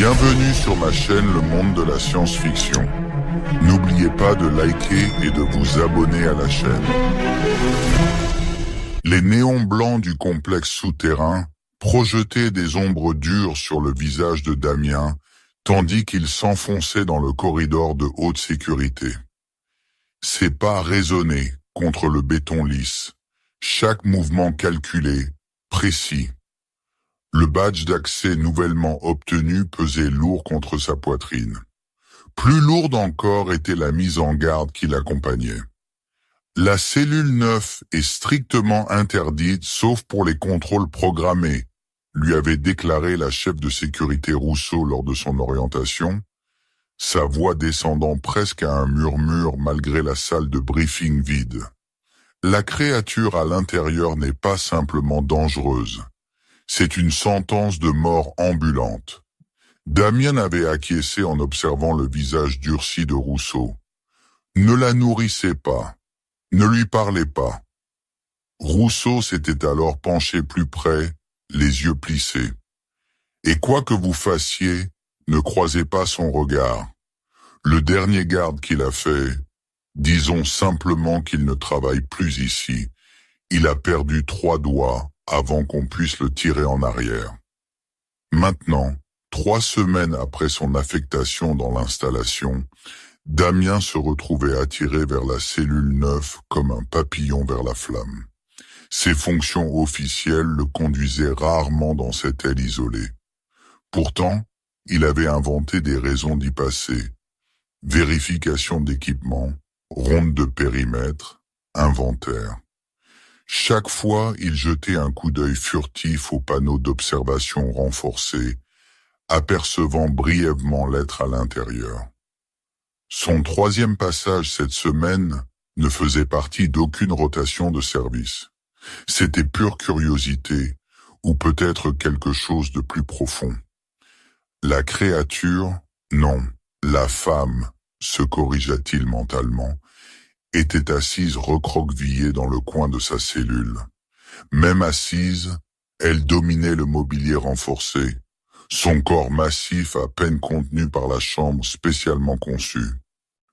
Bienvenue sur ma chaîne Le Monde de la Science-Fiction. N'oubliez pas de liker et de vous abonner à la chaîne. Les néons blancs du complexe souterrain projetaient des ombres dures sur le visage de Damien, tandis qu'il s'enfonçait dans le corridor de haute sécurité. Ses pas résonnaient contre le béton lisse, chaque mouvement calculé, précis. Le badge d'accès nouvellement obtenu pesait lourd contre sa poitrine. Plus lourde encore était la mise en garde qui l'accompagnait. La cellule 9 est strictement interdite sauf pour les contrôles programmés, lui avait déclaré la chef de sécurité Rousseau lors de son orientation, sa voix descendant presque à un murmure malgré la salle de briefing vide. La créature à l'intérieur n'est pas simplement dangereuse. C'est une sentence de mort ambulante. Damien avait acquiescé en observant le visage durci de Rousseau. Ne la nourrissez pas. Ne lui parlez pas. Rousseau s'était alors penché plus près, les yeux plissés. Et quoi que vous fassiez, ne croisez pas son regard. Le dernier garde qu'il a fait, disons simplement qu'il ne travaille plus ici. Il a perdu 3 doigts avant qu'on puisse le tirer en arrière. Maintenant, 3 semaines après son affectation dans l'installation, Damien se retrouvait attiré vers la cellule 9 comme un papillon vers la flamme. Ses fonctions officielles le conduisaient rarement dans cette aile isolée. Pourtant, il avait inventé des raisons d'y passer. Vérification d'équipement, ronde de périmètre, inventaire. Chaque fois, il jetait un coup d'œil furtif au panneau d'observation renforcé, apercevant brièvement l'être à l'intérieur. Son 3e passage cette semaine ne faisait partie d'aucune rotation de service. C'était pure curiosité, ou peut-être quelque chose de plus profond. La créature, non, la femme, se corrigea-t-il mentalement, était assise recroquevillée dans le coin de sa cellule. Même assise, elle dominait le mobilier renforcé, son corps massif à peine contenu par la chambre spécialement conçue.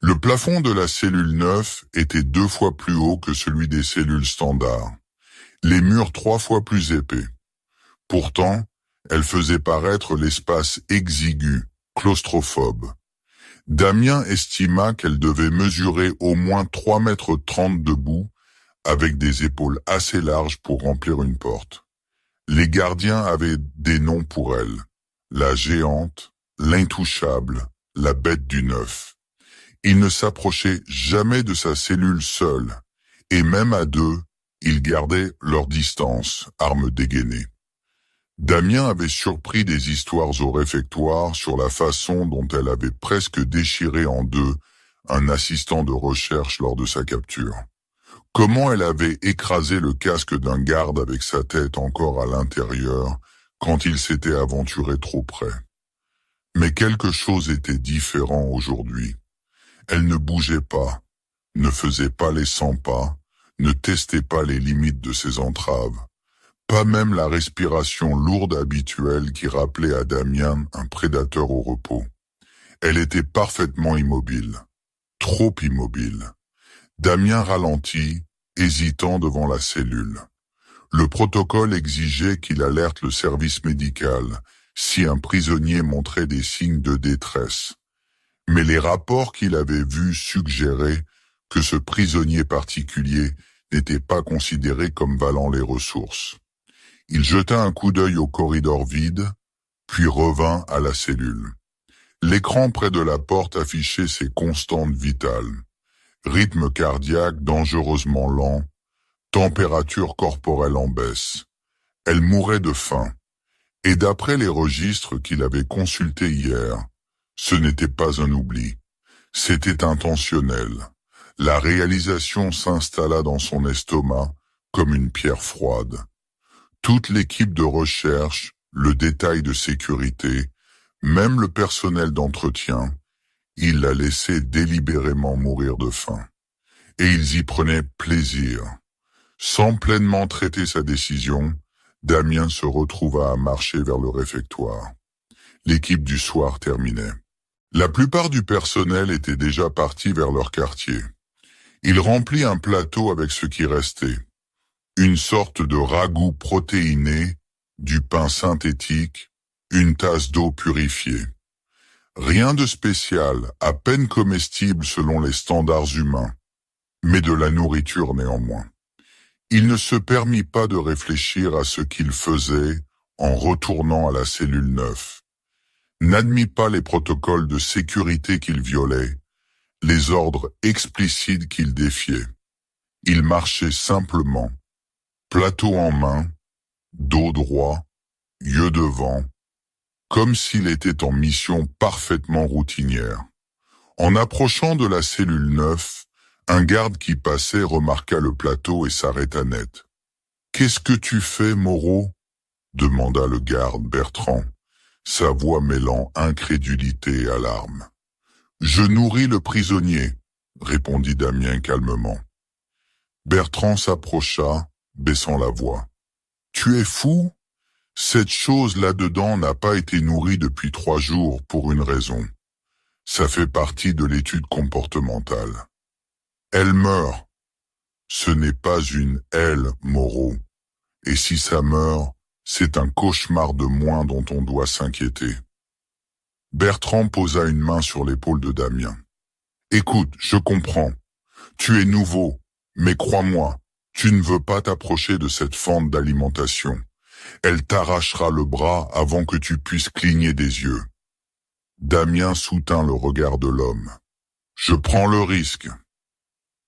Le plafond de la cellule 9 était 2 fois plus haut que celui des cellules standards, les murs 3 fois plus épais. Pourtant, elle faisait paraître l'espace exigu, claustrophobe. Damien estima qu'elle devait mesurer au moins 3,30 m debout, avec des épaules assez larges pour remplir une porte. Les gardiens avaient des noms pour elle. La géante, l'intouchable, la bête du neuf. Ils ne s'approchaient jamais de sa cellule seule, et même à 2, ils gardaient leur distance, armes dégainées. Damien avait surpris des histoires au réfectoire sur la façon dont elle avait presque déchiré en 2 un assistant de recherche lors de sa capture. Comment elle avait écrasé le casque d'un garde avec sa tête encore à l'intérieur quand il s'était aventuré trop près. Mais quelque chose était différent aujourd'hui. Elle ne bougeait pas, ne faisait pas les 100 pas, ne testait pas les limites de ses entraves. Pas même la respiration lourde habituelle qui rappelait à Damien un prédateur au repos. Elle était parfaitement immobile. Trop immobile. Damien ralentit, hésitant devant la cellule. Le protocole exigeait qu'il alerte le service médical si un prisonnier montrait des signes de détresse. Mais les rapports qu'il avait vus suggéraient que ce prisonnier particulier n'était pas considéré comme valant les ressources. Il jeta un coup d'œil au corridor vide, puis revint à la cellule. L'écran près de la porte affichait ses constantes vitales. Rythme cardiaque dangereusement lent, température corporelle en baisse. Elle mourait de faim. Et d'après les registres qu'il avait consultés hier, ce n'était pas un oubli. C'était intentionnel. La réalisation s'installa dans son estomac comme une pierre froide. Toute l'équipe de recherche, le détail de sécurité, même le personnel d'entretien, il la laissait délibérément mourir de faim. Et ils y prenaient plaisir. Sans pleinement traiter sa décision, Damien se retrouva à marcher vers le réfectoire. L'équipe du soir terminait. La plupart du personnel était déjà parti vers leur quartier. Il remplit un plateau avec ce qui restait. Une sorte de ragoût protéiné, du pain synthétique, une tasse d'eau purifiée. Rien de spécial, à peine comestible selon les standards humains, mais de la nourriture néanmoins. Il ne se permit pas de réfléchir à ce qu'il faisait en retournant à la cellule 9. N'admit pas les protocoles de sécurité qu'il violait, les ordres explicites qu'il défiait. Il marchait simplement, plateau en main, dos droit, yeux devant, comme s'il était en mission parfaitement routinière. En approchant de la cellule 9, un garde qui passait remarqua le plateau et s'arrêta net. « Qu'est-ce que tu fais, Moreau ?» demanda le garde Bertrand, sa voix mêlant incrédulité et alarme. « Je nourris le prisonnier, » répondit Damien calmement. Bertrand s'approcha, baissant la voix. « Tu es fou ? Cette chose là-dedans n'a pas été nourrie depuis 3 jours pour une raison. Ça fait partie de l'étude comportementale. Elle meurt. Ce n'est pas une elle, Moreau. Et si ça meurt, c'est un cauchemar de moins dont on doit s'inquiéter. » Bertrand posa une main sur l'épaule de Damien. « Écoute, je comprends. Tu es nouveau, mais crois-moi, tu ne veux pas t'approcher de cette fente d'alimentation. Elle t'arrachera le bras avant que tu puisses cligner des yeux. » Damien soutint le regard de l'homme. « Je prends le risque. »«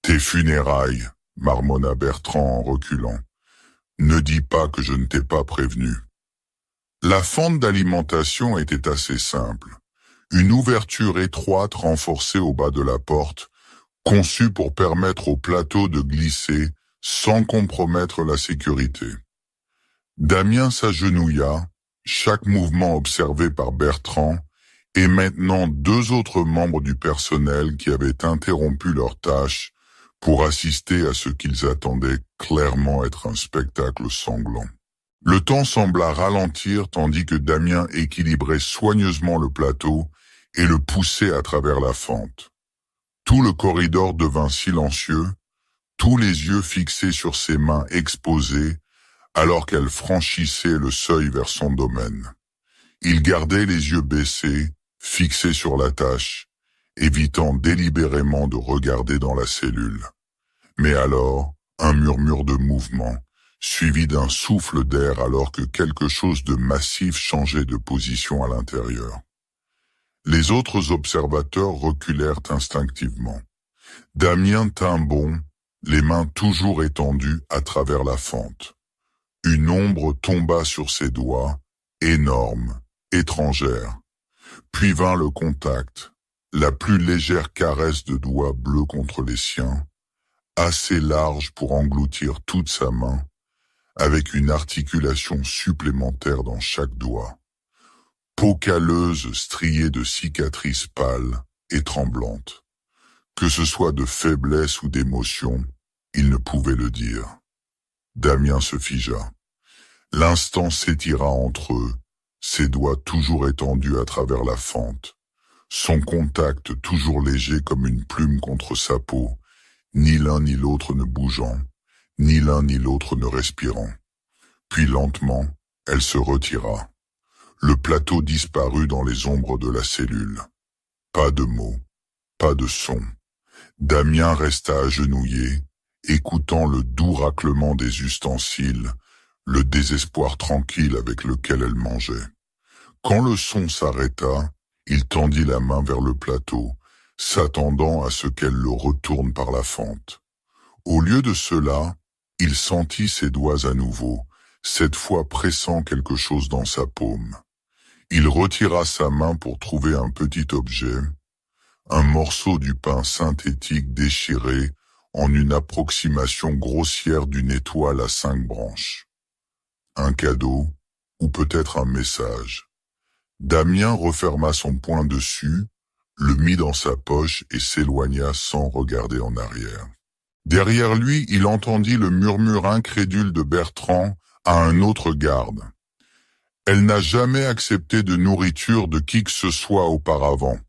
Tes funérailles, » marmonna Bertrand en reculant. « Ne dis pas que je ne t'ai pas prévenu. » La fente d'alimentation était assez simple. Une ouverture étroite renforcée au bas de la porte, conçue pour permettre au plateau de glisser sans compromettre la sécurité. Damien s'agenouilla, chaque mouvement observé par Bertrand, et maintenant 2 autres membres du personnel qui avaient interrompu leur tâche pour assister à ce qu'ils attendaient clairement être un spectacle sanglant. Le temps sembla ralentir tandis que Damien équilibrait soigneusement le plateau et le poussait à travers la fente. Tout le corridor devint silencieux, tous les yeux fixés sur ses mains exposées, alors qu'elle franchissait le seuil vers son domaine. Il gardait les yeux baissés, fixés sur la tâche, évitant délibérément de regarder dans la cellule. Mais alors, un murmure de mouvement, suivi d'un souffle d'air alors que quelque chose de massif changeait de position à l'intérieur. Les autres observateurs reculèrent instinctivement. Damien tint bon, les mains toujours étendues à travers la fente. Une ombre tomba sur ses doigts, énorme, étrangère. Puis vint le contact, la plus légère caresse de doigts bleus contre les siens, assez large pour engloutir toute sa main, avec une articulation supplémentaire dans chaque doigt. Peau calleuse striée de cicatrices pâles et tremblantes. Que ce soit de faiblesse ou d'émotion, il ne pouvait le dire. Damien se figea. L'instant s'étira entre eux, ses doigts toujours étendus à travers la fente, son contact toujours léger comme une plume contre sa peau, ni l'un ni l'autre ne bougeant, ni l'un ni l'autre ne respirant. Puis lentement, elle se retira. Le plateau disparut dans les ombres de la cellule. Pas de mots, pas de son. Damien resta agenouillé, écoutant le doux raclement des ustensiles, le désespoir tranquille avec lequel elle mangeait. Quand le son s'arrêta, il tendit la main vers le plateau, s'attendant à ce qu'elle le retourne par la fente. Au lieu de cela, il sentit ses doigts à nouveau, cette fois pressant quelque chose dans sa paume. Il retira sa main pour trouver un petit objet, un morceau du pain synthétique déchiré en une approximation grossière d'une étoile à 5 branches. Un cadeau, ou peut-être un message. Damien referma son poing dessus, le mit dans sa poche et s'éloigna sans regarder en arrière. Derrière lui, il entendit le murmure incrédule de Bertrand à un autre garde. « Elle n'a jamais accepté de nourriture de qui que ce soit auparavant,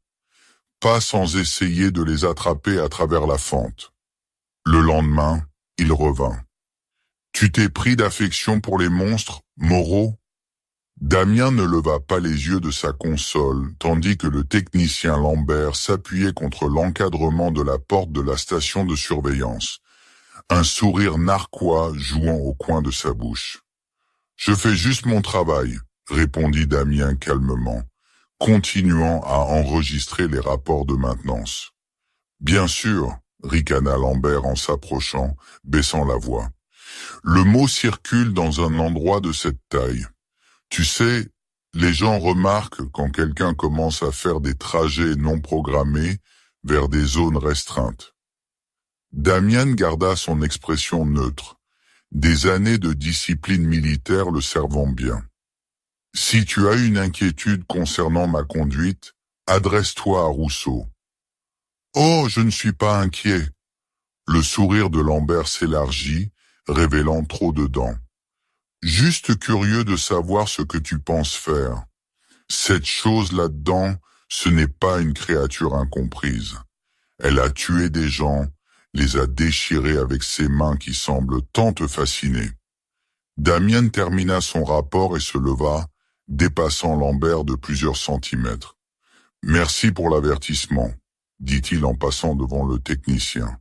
pas sans essayer de les attraper à travers la fente. Le lendemain, il revint. « Tu t'es pris d'affection pour les monstres, Moreau ?» Damien ne leva pas les yeux de sa console, tandis que le technicien Lambert s'appuyait contre l'encadrement de la porte de la station de surveillance, un sourire narquois jouant au coin de sa bouche. « Je fais juste mon travail », répondit Damien calmement, continuant à enregistrer les rapports de maintenance. « Bien sûr », ricana Lambert en s'approchant, baissant la voix. « Le mot circule dans un endroit de cette taille. Tu sais, les gens remarquent quand quelqu'un commence à faire des trajets non programmés vers des zones restreintes. » Damien garda son expression neutre, des années de discipline militaire le servant bien. « Si tu as une inquiétude concernant ma conduite, adresse-toi à Rousseau. »« Oh, je ne suis pas inquiet. » Le sourire de Lambert s'élargit, révélant trop de dents. « Juste curieux de savoir ce que tu penses faire. Cette chose là-dedans, ce n'est pas une créature incomprise. Elle a tué des gens, les a déchirés avec ses mains qui semblent tant te fasciner. » Damien termina son rapport et se leva, dépassant Lambert de plusieurs centimètres. « Merci pour l'avertissement, » dit-il en passant devant le technicien.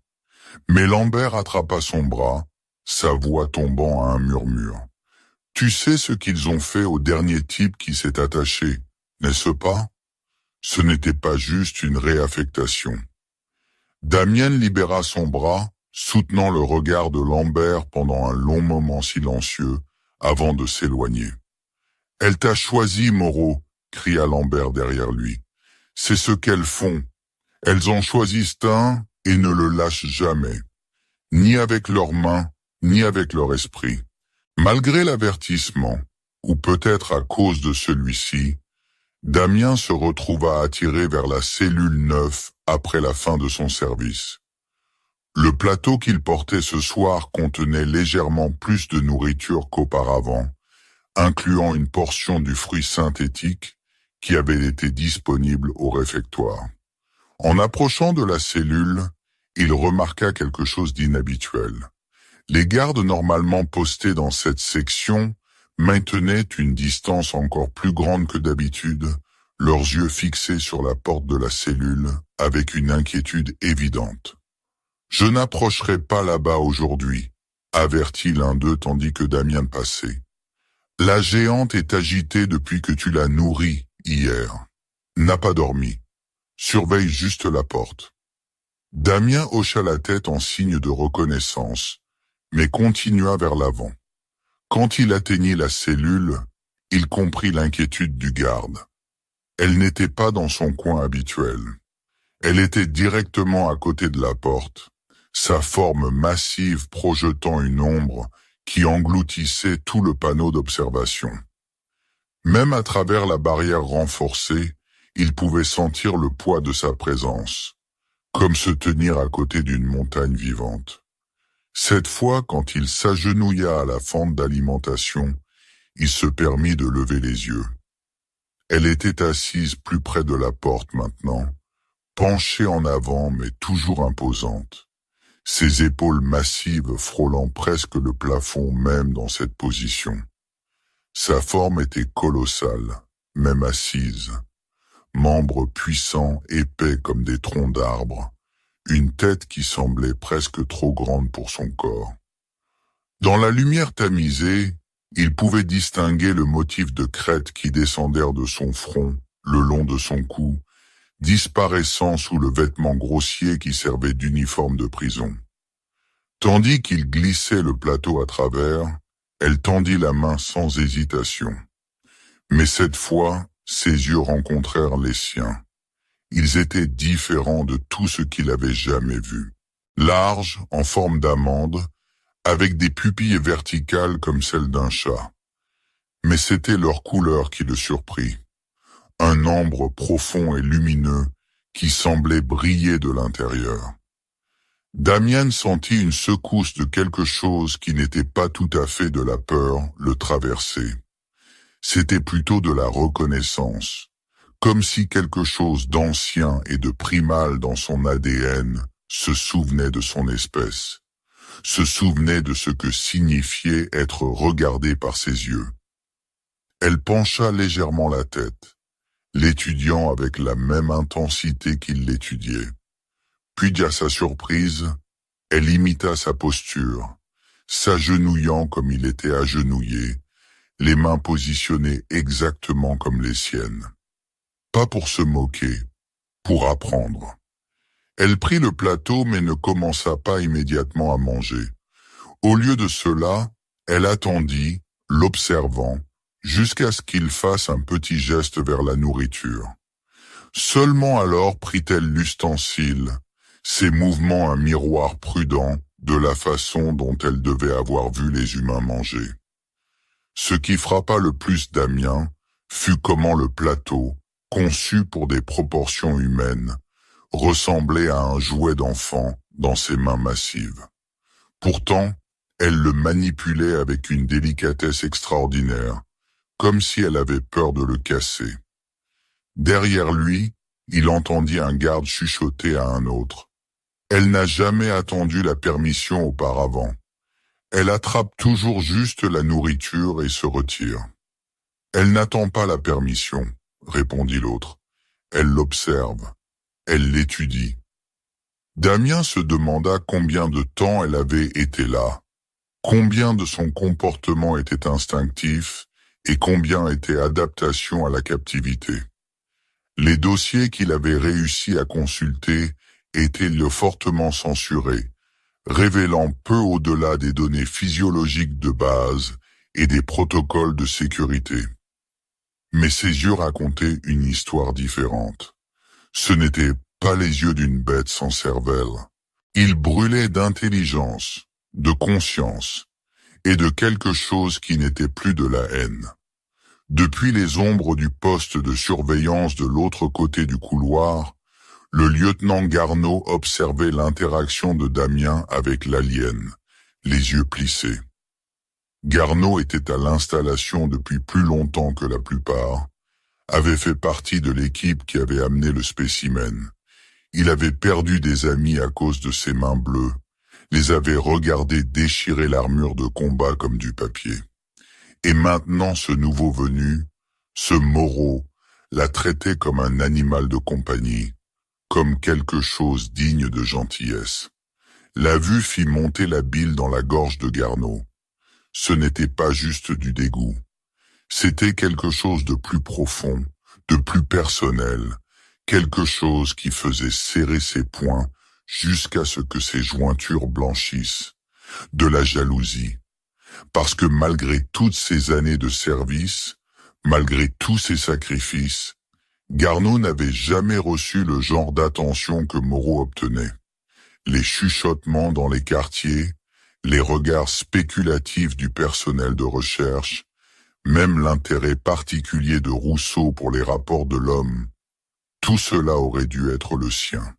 Mais Lambert attrapa son bras, sa voix tombant à un murmure. « Tu sais ce qu'ils ont fait au dernier type qui s'est attaché, n'est-ce pas? Ce n'était pas juste une réaffectation. » Damien libéra son bras, soutenant le regard de Lambert pendant un long moment silencieux, avant de s'éloigner. « Elle t'a choisi, Moreau, » cria Lambert derrière lui. « C'est ce qu'elles font. Elles en choisissent un et ne le lâchent jamais, ni avec leurs mains, ni avec leur esprit. » Malgré l'avertissement, ou peut-être à cause de celui-ci, Damien se retrouva attiré vers la cellule 9 après la fin de son service. Le plateau qu'il portait ce soir contenait légèrement plus de nourriture qu'auparavant, incluant une portion du fruit synthétique qui avait été disponible au réfectoire. En approchant de la cellule, il remarqua quelque chose d'inhabituel. Les gardes normalement postés dans cette section maintenaient une distance encore plus grande que d'habitude, leurs yeux fixés sur la porte de la cellule avec une inquiétude évidente. « Je n'approcherai pas là-bas aujourd'hui, » avertit l'un d'eux tandis que Damien passait. « La géante est agitée depuis que tu l'as nourrie hier. N'a pas dormi. Surveille juste la porte. » Damien hocha la tête en signe de reconnaissance, mais continua vers l'avant. Quand il atteignit la cellule, il comprit l'inquiétude du garde. Elle n'était pas dans son coin habituel. Elle était directement à côté de la porte, sa forme massive projetant une ombre qui engloutissait tout le panneau d'observation. Même à travers la barrière renforcée, il pouvait sentir le poids de sa présence, comme se tenir à côté d'une montagne vivante. Cette fois, quand il s'agenouilla à la fente d'alimentation, il se permit de lever les yeux. Elle était assise plus près de la porte maintenant, penchée en avant mais toujours imposante, ses épaules massives frôlant presque le plafond même dans cette position. Sa forme était colossale, même assise, membres puissants, épais comme des troncs d'arbres, une tête qui semblait presque trop grande pour son corps. Dans la lumière tamisée, il pouvait distinguer le motif de crêtes qui descendèrent de son front, le long de son cou, disparaissant sous le vêtement grossier qui servait d'uniforme de prison. Tandis qu'il glissait le plateau à travers, elle tendit la main sans hésitation. Mais cette fois, ses yeux rencontrèrent les siens. Ils étaient différents de tout ce qu'il avait jamais vu. Larges, en forme d'amande, avec des pupilles verticales comme celles d'un chat. Mais c'était leur couleur qui le surprit. Un ambre profond et lumineux qui semblait briller de l'intérieur. Damien sentit une secousse de quelque chose qui n'était pas tout à fait de la peur le traverser. C'était plutôt de la reconnaissance, comme si quelque chose d'ancien et de primal dans son ADN se souvenait de son espèce, se souvenait de ce que signifiait être regardé par ses yeux. Elle pencha légèrement la tête, l'étudiant avec la même intensité qu'il l'étudiait. Puis, à sa surprise, elle imita sa posture, s'agenouillant comme il était agenouillé, les mains positionnées exactement comme les siennes. Pas pour se moquer, pour apprendre. Elle prit le plateau mais ne commença pas immédiatement à manger. Au lieu de cela, elle attendit, l'observant, jusqu'à ce qu'il fasse un petit geste vers la nourriture. Seulement alors prit-elle l'ustensile, ses mouvements un miroir prudent de la façon dont elle devait avoir vu les humains manger. Ce qui frappa le plus Damien fut comment le plateau, conçu pour des proportions humaines, ressemblait à un jouet d'enfant dans ses mains massives. Pourtant, elle le manipulait avec une délicatesse extraordinaire, comme si elle avait peur de le casser. Derrière lui, il entendit un garde chuchoter à un autre. Elle n'a jamais attendu la permission auparavant. Elle attrape toujours juste la nourriture et se retire. Elle n'attend pas la permission, répondit l'autre. Elle l'observe. Elle l'étudie. Damien se demanda combien de temps elle avait été là, combien de son comportement était instinctif et combien était adaptation à la captivité. Les dossiers qu'il avait réussi à consulter étaient fortement censurés, révélant peu au-delà des données physiologiques de base et des protocoles de sécurité. Mais ses yeux racontaient une histoire différente. Ce n'étaient pas les yeux d'une bête sans cervelle. Ils brûlaient d'intelligence, de conscience, et de quelque chose qui n'était plus de la haine. Depuis les ombres du poste de surveillance de l'autre côté du couloir, le lieutenant Garneau observait l'interaction de Damien avec l'alien, les yeux plissés. Garneau était à l'installation depuis plus longtemps que la plupart, avait fait partie de l'équipe qui avait amené le spécimen. Il avait perdu des amis à cause de ses mains bleues, les avait regardés déchirer l'armure de combat comme du papier. Et maintenant ce nouveau venu, ce Moreau, la traitait comme un animal de compagnie, comme quelque chose digne de gentillesse. La vue fit monter la bile dans la gorge de Garneau. Ce n'était pas juste du dégoût. C'était quelque chose de plus profond, de plus personnel, quelque chose qui faisait serrer ses poings jusqu'à ce que ses jointures blanchissent. De la jalousie. Parce que malgré toutes ces années de service, malgré tous ces sacrifices, Garneau n'avait jamais reçu le genre d'attention que Moreau obtenait. Les chuchotements dans les quartiers, les regards spéculatifs du personnel de recherche, même l'intérêt particulier de Rousseau pour les rapports de l'homme, tout cela aurait dû être le sien.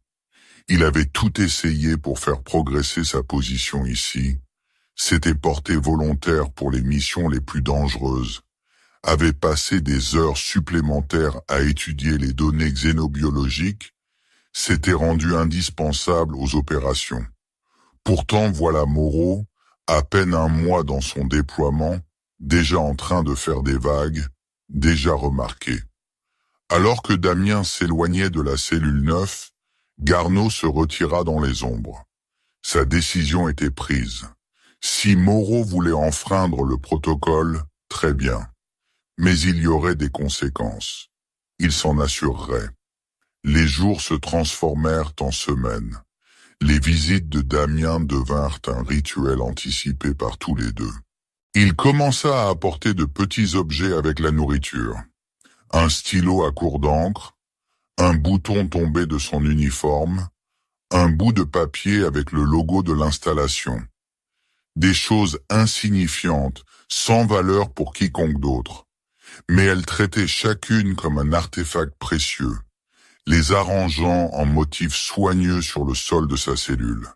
Il avait tout essayé pour faire progresser sa position ici, s'était porté volontaire pour les missions les plus dangereuses, avait passé des heures supplémentaires à étudier les données xénobiologiques, s'était rendu indispensable aux opérations. Pourtant voilà Moreau, à peine un mois dans son déploiement, déjà en train de faire des vagues, déjà remarqué. Alors que Damien s'éloignait de la cellule 9, Garneau se retira dans les ombres. Sa décision était prise. Si Moreau voulait enfreindre le protocole, très bien. Mais il y aurait des conséquences. Il s'en assurerait. Les jours se transformèrent en semaines. Les visites de Damien devinrent un rituel anticipé par tous les deux. Il commença à apporter de petits objets avec la nourriture. Un stylo à court d'encre, un bouton tombé de son uniforme, un bout de papier avec le logo de l'installation. Des choses insignifiantes, sans valeur pour quiconque d'autre. Mais elle traitait chacune comme un artefact précieux, les arrangeant en motifs soigneux sur le sol de sa cellule.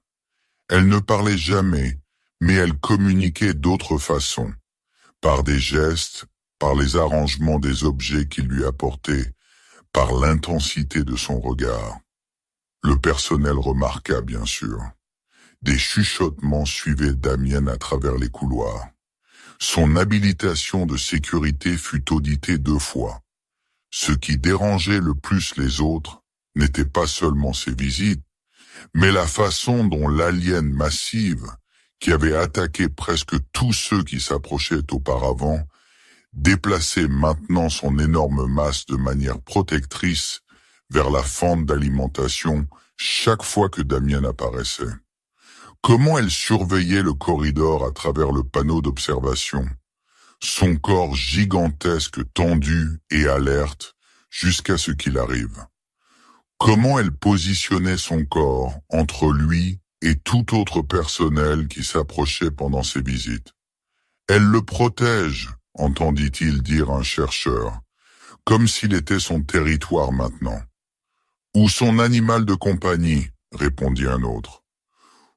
Elle ne parlait jamais, mais elle communiquait d'autres façons, par des gestes, par les arrangements des objets qu'il lui apportait, par l'intensité de son regard. Le personnel remarqua, bien sûr. Des chuchotements suivaient Damien à travers les couloirs. Son habilitation de sécurité fut auditée 2 fois. Ce qui dérangeait le plus les autres n'était pas seulement ses visites, mais la façon dont l'alien massive, qui avait attaqué presque tous ceux qui s'approchaient auparavant, déplaçait maintenant son énorme masse de manière protectrice vers la fente d'alimentation chaque fois que Damien apparaissait. Comment elle surveillait le corridor à travers le panneau d'observation, son corps gigantesque tendu et alerte jusqu'à ce qu'il arrive. Comment elle positionnait son corps entre lui et tout autre personnel qui s'approchait pendant ses visites. Elle le protège, entendit-il dire un chercheur, comme s'il était son territoire maintenant. Ou son animal de compagnie, répondit un autre.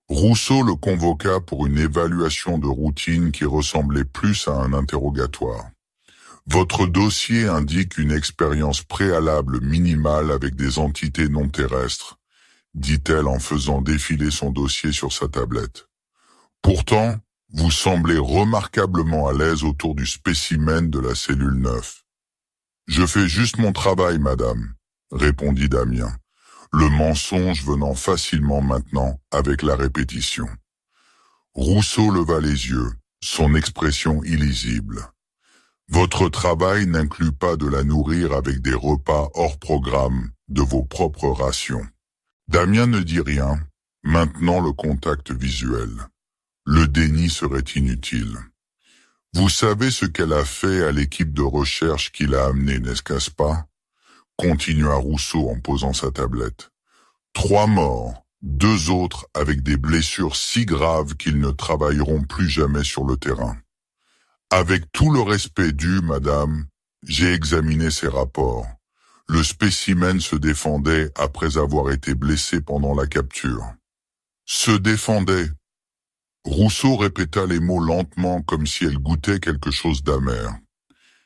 Rousseau le convoqua pour une évaluation de routine qui ressemblait plus à un interrogatoire. Votre dossier indique une expérience préalable minimale avec des entités non terrestres, dit-elle en faisant défiler son dossier sur sa tablette. Pourtant, vous semblez remarquablement à l'aise autour du spécimen de la cellule 9. Je fais juste mon travail, madame, répondit Damien, le mensonge venant facilement maintenant avec la répétition. Rousseau leva les yeux, son expression illisible. Votre travail n'inclut pas de la nourrir avec des repas hors programme de vos propres rations. Damien ne dit rien, maintenant le contact visuel. Le déni serait inutile. Vous savez ce qu'elle a fait à l'équipe de recherche qui l'a amenée, n'est-ce pas? Continua Rousseau en posant sa tablette. 3 morts, 2 autres avec des blessures si graves qu'ils ne travailleront plus jamais sur le terrain. Avec tout le respect dû, madame, j'ai examiné ces rapports. Le spécimen se défendait après avoir été blessé pendant la capture. Se défendait. Rousseau répéta les mots lentement comme si elle goûtait quelque chose d'amer.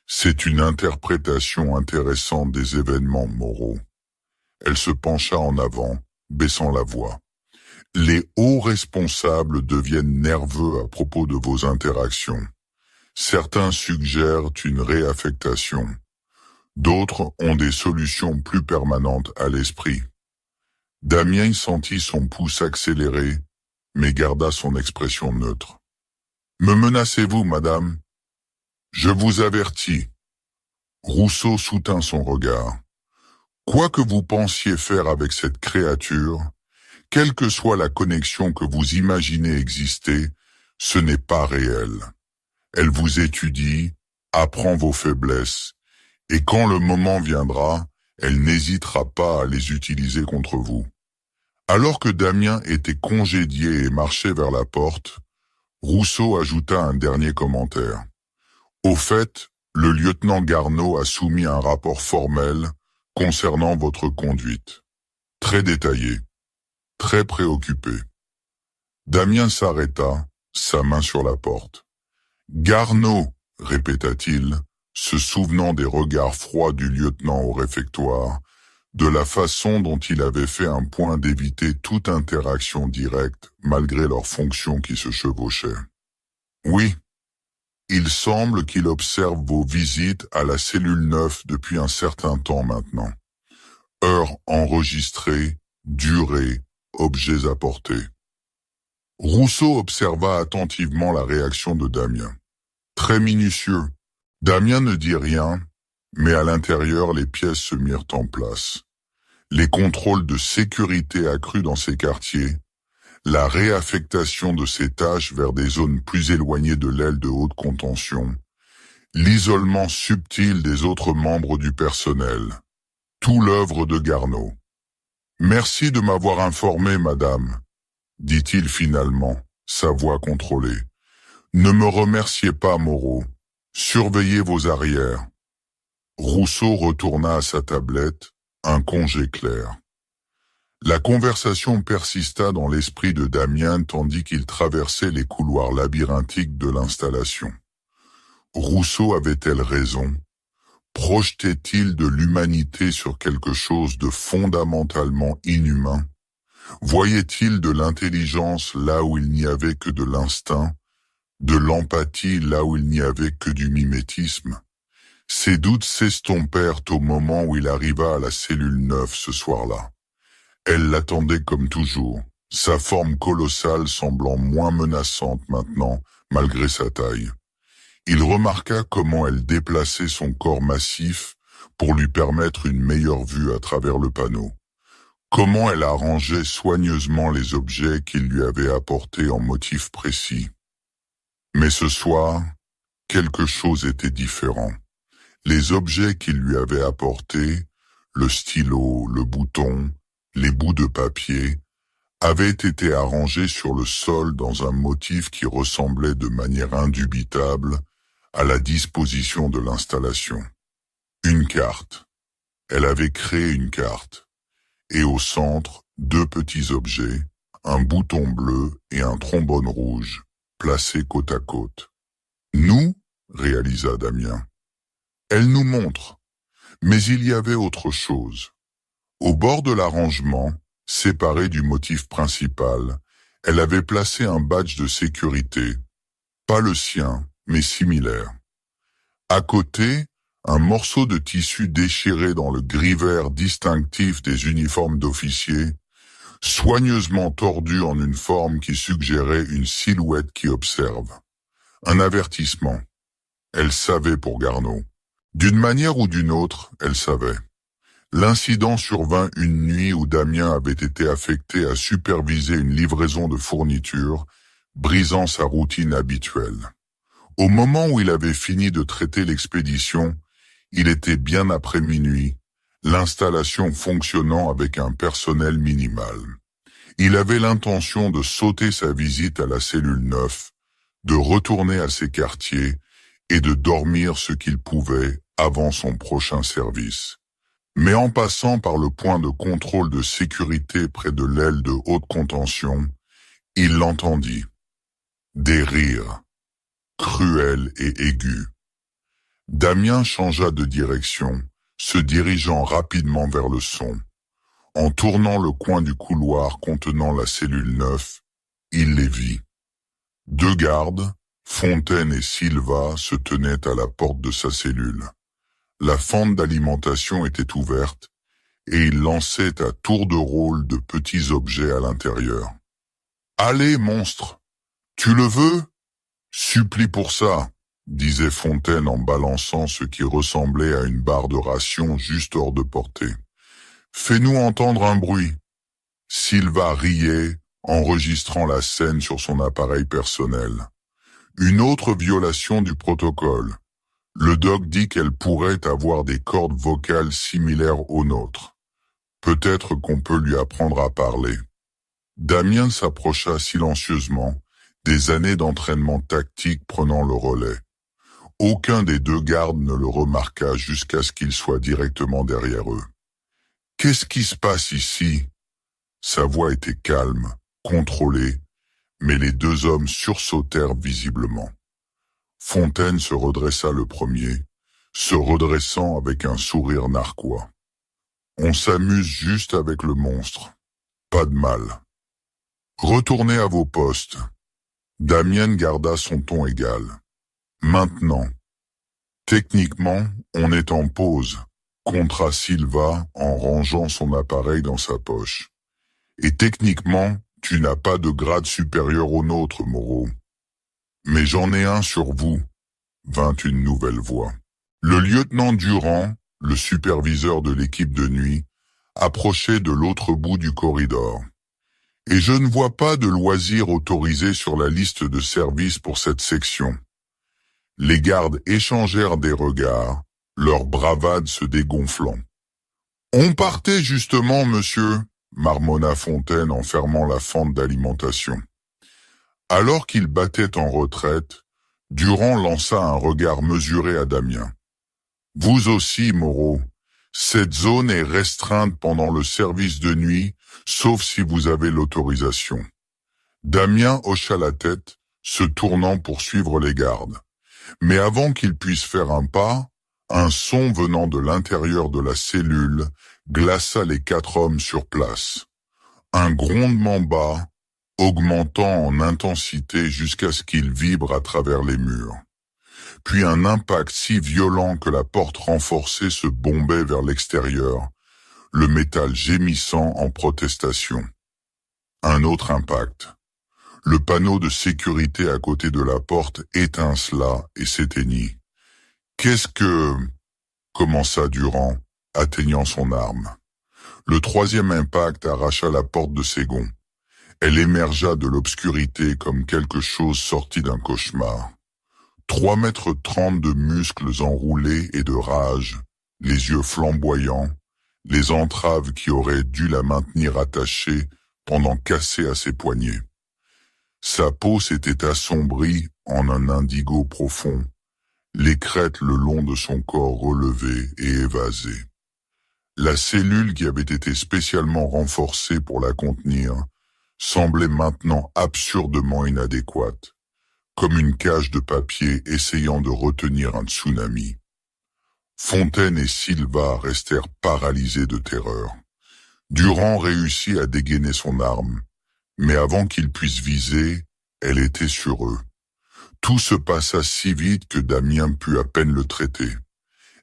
C'est une interprétation intéressante des événements moraux. Elle se pencha en avant, baissant la voix. Les hauts responsables deviennent nerveux à propos de vos interactions. Certains suggèrent une réaffectation. D'autres ont des solutions plus permanentes à l'esprit. Damien sentit son pouce accélérer, mais garda son expression neutre. Me menacez-vous, madame? Je vous avertis. Rousseau soutint son regard. Quoi que vous pensiez faire avec cette créature, quelle que soit la connexion que vous imaginez exister, ce n'est pas réel. Elle vous étudie, apprend vos faiblesses, et quand le moment viendra, elle n'hésitera pas à les utiliser contre vous. Alors que Damien était congédié et marchait vers la porte, Rousseau ajouta un dernier commentaire. Au fait, le lieutenant Garneau a soumis un rapport formel concernant votre conduite. Très détaillé, très préoccupé. Damien s'arrêta, sa main sur la porte. Garneau, répéta-t-il, se souvenant des regards froids du lieutenant au réfectoire, de la façon dont il avait fait un point d'éviter toute interaction directe malgré leurs fonctions qui se chevauchaient. Oui, il semble qu'il observe vos visites à la cellule 9 depuis un certain temps maintenant. Heures enregistrées, durées, objets apportés. Rousseau observa attentivement la réaction de Damien. Très minutieux. Damien ne dit rien, mais à l'intérieur les pièces se mirent en place. Les contrôles de sécurité accrus dans ces quartiers, la réaffectation de ces tâches vers des zones plus éloignées de l'aile de haute contention, l'isolement subtil des autres membres du personnel, tout l'œuvre de Garneau. Merci de m'avoir informé, madame, dit-il finalement, sa voix contrôlée. Ne me remerciez pas, Moreau. Surveillez vos arrières. Rousseau retourna à sa tablette, un congé clair. La conversation persista dans l'esprit de Damien tandis qu'il traversait les couloirs labyrinthiques de l'installation. Rousseau avait-elle raison? Projetait-il de l'humanité sur quelque chose de fondamentalement inhumain? Voyait-il de l'intelligence là où il n'y avait que de l'instinct, de l'empathie là où il n'y avait que du mimétisme? Ses doutes s'estompèrent au moment où il arriva à la cellule 9 ce soir-là. Elle l'attendait comme toujours, sa forme colossale semblant moins menaçante maintenant, malgré sa taille. Il remarqua comment elle déplaçait son corps massif pour lui permettre une meilleure vue à travers le panneau. Comment elle arrangeait soigneusement les objets qu'il lui avait apportés en motifs précis. Mais ce soir, quelque chose était différent. Les objets qu'il lui avait apportés, le stylo, le bouton, les bouts de papier, avaient été arrangés sur le sol dans un motif qui ressemblait de manière indubitable à la disposition de l'installation. Une carte. Elle avait créé une carte. Et au centre, deux petits objets, un bouton bleu et un trombone rouge, placés côte à côte. Nous, réalisa Damien. Elle nous montre. Mais il y avait autre chose. Au bord de l'arrangement, séparé du motif principal, elle avait placé un badge de sécurité, pas le sien, mais similaire. À côté, un morceau de tissu déchiré dans le gris vert distinctif des uniformes d'officiers, soigneusement tordu en une forme qui suggérait une silhouette qui observe. Un avertissement. Elle savait pour Garneau. D'une manière ou d'une autre, elle savait. L'incident survint une nuit où Damien avait été affecté à superviser une livraison de fournitures, brisant sa routine habituelle. Au moment où il avait fini de traiter l'expédition, il était bien après minuit, l'installation fonctionnant avec un personnel minimal. Il avait l'intention de sauter sa visite à la cellule 9, de retourner à ses quartiers et de dormir ce qu'il pouvait avant son prochain service. Mais en passant par le point de contrôle de sécurité près de l'aile de haute contention, il l'entendit. Des rires, cruels et aigus. Damien changea de direction, se dirigeant rapidement vers le son. En tournant le coin du couloir contenant la cellule 9, il les vit. Deux gardes, Fontaine et Silva, se tenaient à la porte de sa cellule. La fente d'alimentation était ouverte et il lançait à tour de rôle de petits objets à l'intérieur. « Allez, monstre, tu le veux ? Supplie pour ça !» disait Fontaine en balançant ce qui ressemblait à une barre de ration juste hors de portée. « Fais-nous entendre un bruit. » Silva riait, enregistrant la scène sur son appareil personnel. Une autre violation du protocole. Le doc dit qu'elle pourrait avoir des cordes vocales similaires aux nôtres. Peut-être qu'on peut lui apprendre à parler. Damien s'approcha silencieusement, des années d'entraînement tactique prenant le relais. Aucun des deux gardes ne le remarqua jusqu'à ce qu'il soit directement derrière eux. « Qu'est-ce qui se passe ici ?» Sa voix était calme, contrôlée, mais les deux hommes sursautèrent visiblement. Fontaine se redressa le premier, se redressant avec un sourire narquois. « On s'amuse juste avec le monstre. Pas de mal. Retournez à vos postes. » Damien garda son ton égal. « Maintenant. Techniquement, on est en pause, » contra Silva en rangeant son appareil dans sa poche. « Et techniquement, tu n'as pas de grade supérieur au nôtre, Moreau. »« Mais j'en ai un sur vous, » vint une nouvelle voix. Le lieutenant Durand, le superviseur de l'équipe de nuit, approchait de l'autre bout du corridor. « Et je ne vois pas de loisirs autorisés sur la liste de services pour cette section. » Les gardes échangèrent des regards, leur bravade se dégonflant. « On partait justement, monsieur », marmonna Fontaine en fermant la fente d'alimentation. Alors qu'il battait en retraite, Durand lança un regard mesuré à Damien. « Vous aussi, Moreau, cette zone est restreinte pendant le service de nuit, sauf si vous avez l'autorisation. » Damien hocha la tête, se tournant pour suivre les gardes. Mais avant qu'il puisse faire un pas, un son venant de l'intérieur de la cellule glaça les 4 hommes sur place. Un grondement bas, augmentant en intensité jusqu'à ce qu'il vibre à travers les murs. Puis un impact si violent que la porte renforcée se bombait vers l'extérieur, le métal gémissant en protestation. Un autre impact. Le panneau de sécurité à côté de la porte étincela et s'éteignit. « Qu'est-ce que... » commença Durand, atteignant son arme. Le troisième impact arracha la porte de ses gonds. Elle émergea de l'obscurité comme quelque chose sorti d'un cauchemar. 3,30 m de muscles enroulés et de rage, les yeux flamboyants, les entraves qui auraient dû la maintenir attachée pendant cassées à ses poignets. Sa peau s'était assombrie en un indigo profond, les crêtes le long de son corps relevées et évasées. La cellule qui avait été spécialement renforcée pour la contenir semblait maintenant absurdement inadéquate, comme une cage de papier essayant de retenir un tsunami. Fontaine et Silva restèrent paralysés de terreur. Durand réussit à dégainer son arme, mais avant qu'il puisse viser, elle était sur eux. Tout se passa si vite que Damien put à peine le traiter.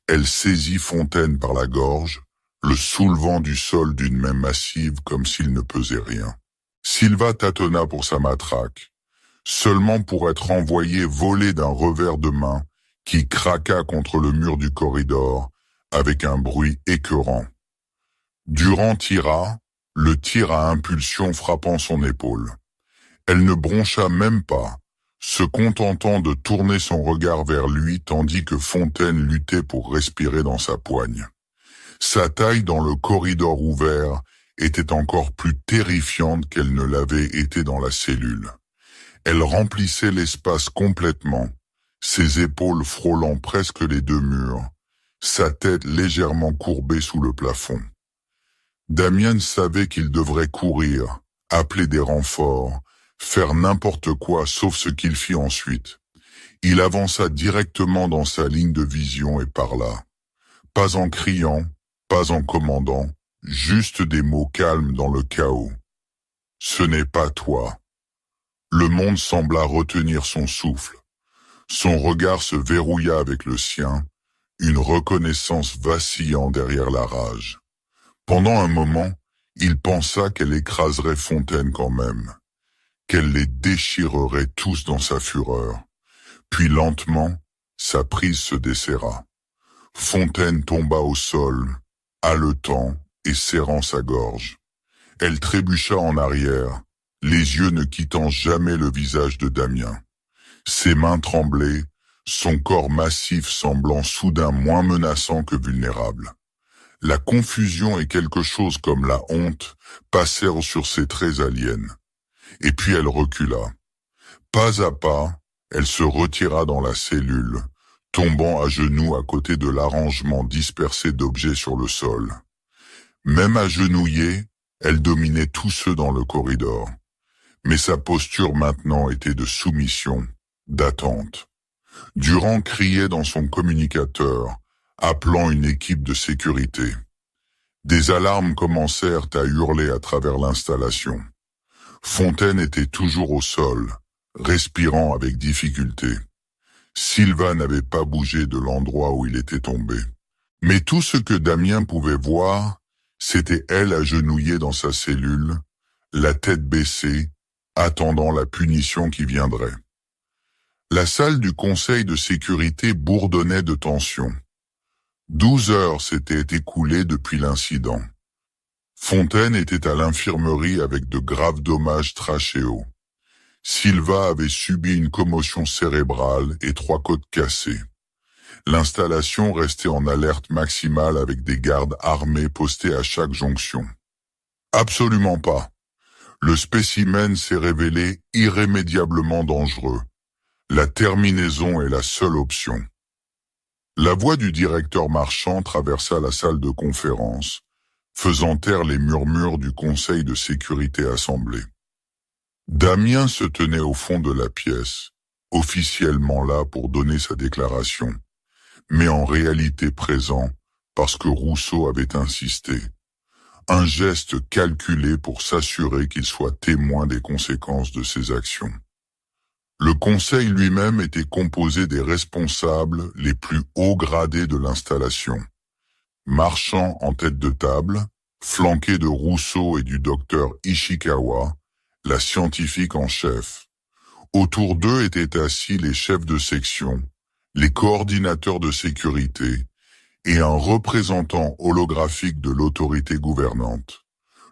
Elle saisit Fontaine par la gorge, le soulevant du sol d'une main massive comme s'il ne pesait rien. Silva tâtonna pour sa matraque, seulement pour être envoyé voler d'un revers de main qui craqua contre le mur du corridor avec un bruit écœurant. Durand tira, le tir à impulsion frappant son épaule. Elle ne broncha même pas, se contentant de tourner son regard vers lui tandis que Fontaine luttait pour respirer dans sa poigne. Sa taille dans le corridor ouvert était encore plus terrifiante qu'elle ne l'avait été dans la cellule. Elle remplissait l'espace complètement, ses épaules frôlant presque les 2 murs, sa tête légèrement courbée sous le plafond. Damien savait qu'il devrait courir, appeler des renforts, faire n'importe quoi sauf ce qu'il fit ensuite. Il avança directement dans sa ligne de vision et parla. Pas en criant, pas en commandant, juste des mots calmes dans le chaos. « Ce n'est pas toi. » Le monde sembla retenir son souffle. Son regard se verrouilla avec le sien, une reconnaissance vacillant derrière la rage. Pendant un moment, il pensa qu'elle écraserait Fontaine quand même, qu'elle les déchirerait tous dans sa fureur. Puis lentement, sa prise se desserra. Fontaine tomba au sol, haletant et serrant sa gorge. Elle trébucha en arrière, les yeux ne quittant jamais le visage de Damien. Ses mains tremblaient, son corps massif semblant soudain moins menaçant que vulnérable. La confusion et quelque chose comme la honte passèrent sur ses traits aliens. Et puis elle recula. Pas à pas, elle se retira dans la cellule, tombant à genoux à côté de l'arrangement dispersé d'objets sur le sol. Même agenouillée, elle dominait tous ceux dans le corridor. Mais sa posture maintenant était de soumission, d'attente. Durand criait dans son communicateur, appelant une équipe de sécurité. Des alarmes commencèrent à hurler à travers l'installation. Fontaine était toujours au sol, respirant avec difficulté. Silva n'avait pas bougé de l'endroit où il était tombé. Mais tout ce que Damien pouvait voir, c'était elle agenouillée dans sa cellule, la tête baissée, attendant la punition qui viendrait. La salle du conseil de sécurité bourdonnait de tension. 12 heures s'étaient écoulées depuis l'incident. Fontaine était à l'infirmerie avec de graves dommages trachéaux. Silva avait subi une commotion cérébrale et 3 côtes cassées. L'installation restait en alerte maximale avec des gardes armés postés à chaque jonction. Absolument pas. Le spécimen s'est révélé irrémédiablement dangereux. La terminaison est la seule option. La voix du directeur Marchand traversa la salle de conférence, faisant taire les murmures du conseil de sécurité assemblé. Damien se tenait au fond de la pièce, officiellement là pour donner sa déclaration, mais en réalité présent parce que Rousseau avait insisté. Un geste calculé pour s'assurer qu'il soit témoin des conséquences de ses actions. Le conseil lui-même était composé des responsables les plus hauts gradés de l'installation. Marchand en tête de table, flanqué de Rousseau et du docteur Ishikawa, la scientifique en chef. Autour d'eux étaient assis les chefs de section, les coordinateurs de sécurité et un représentant holographique de l'autorité gouvernante,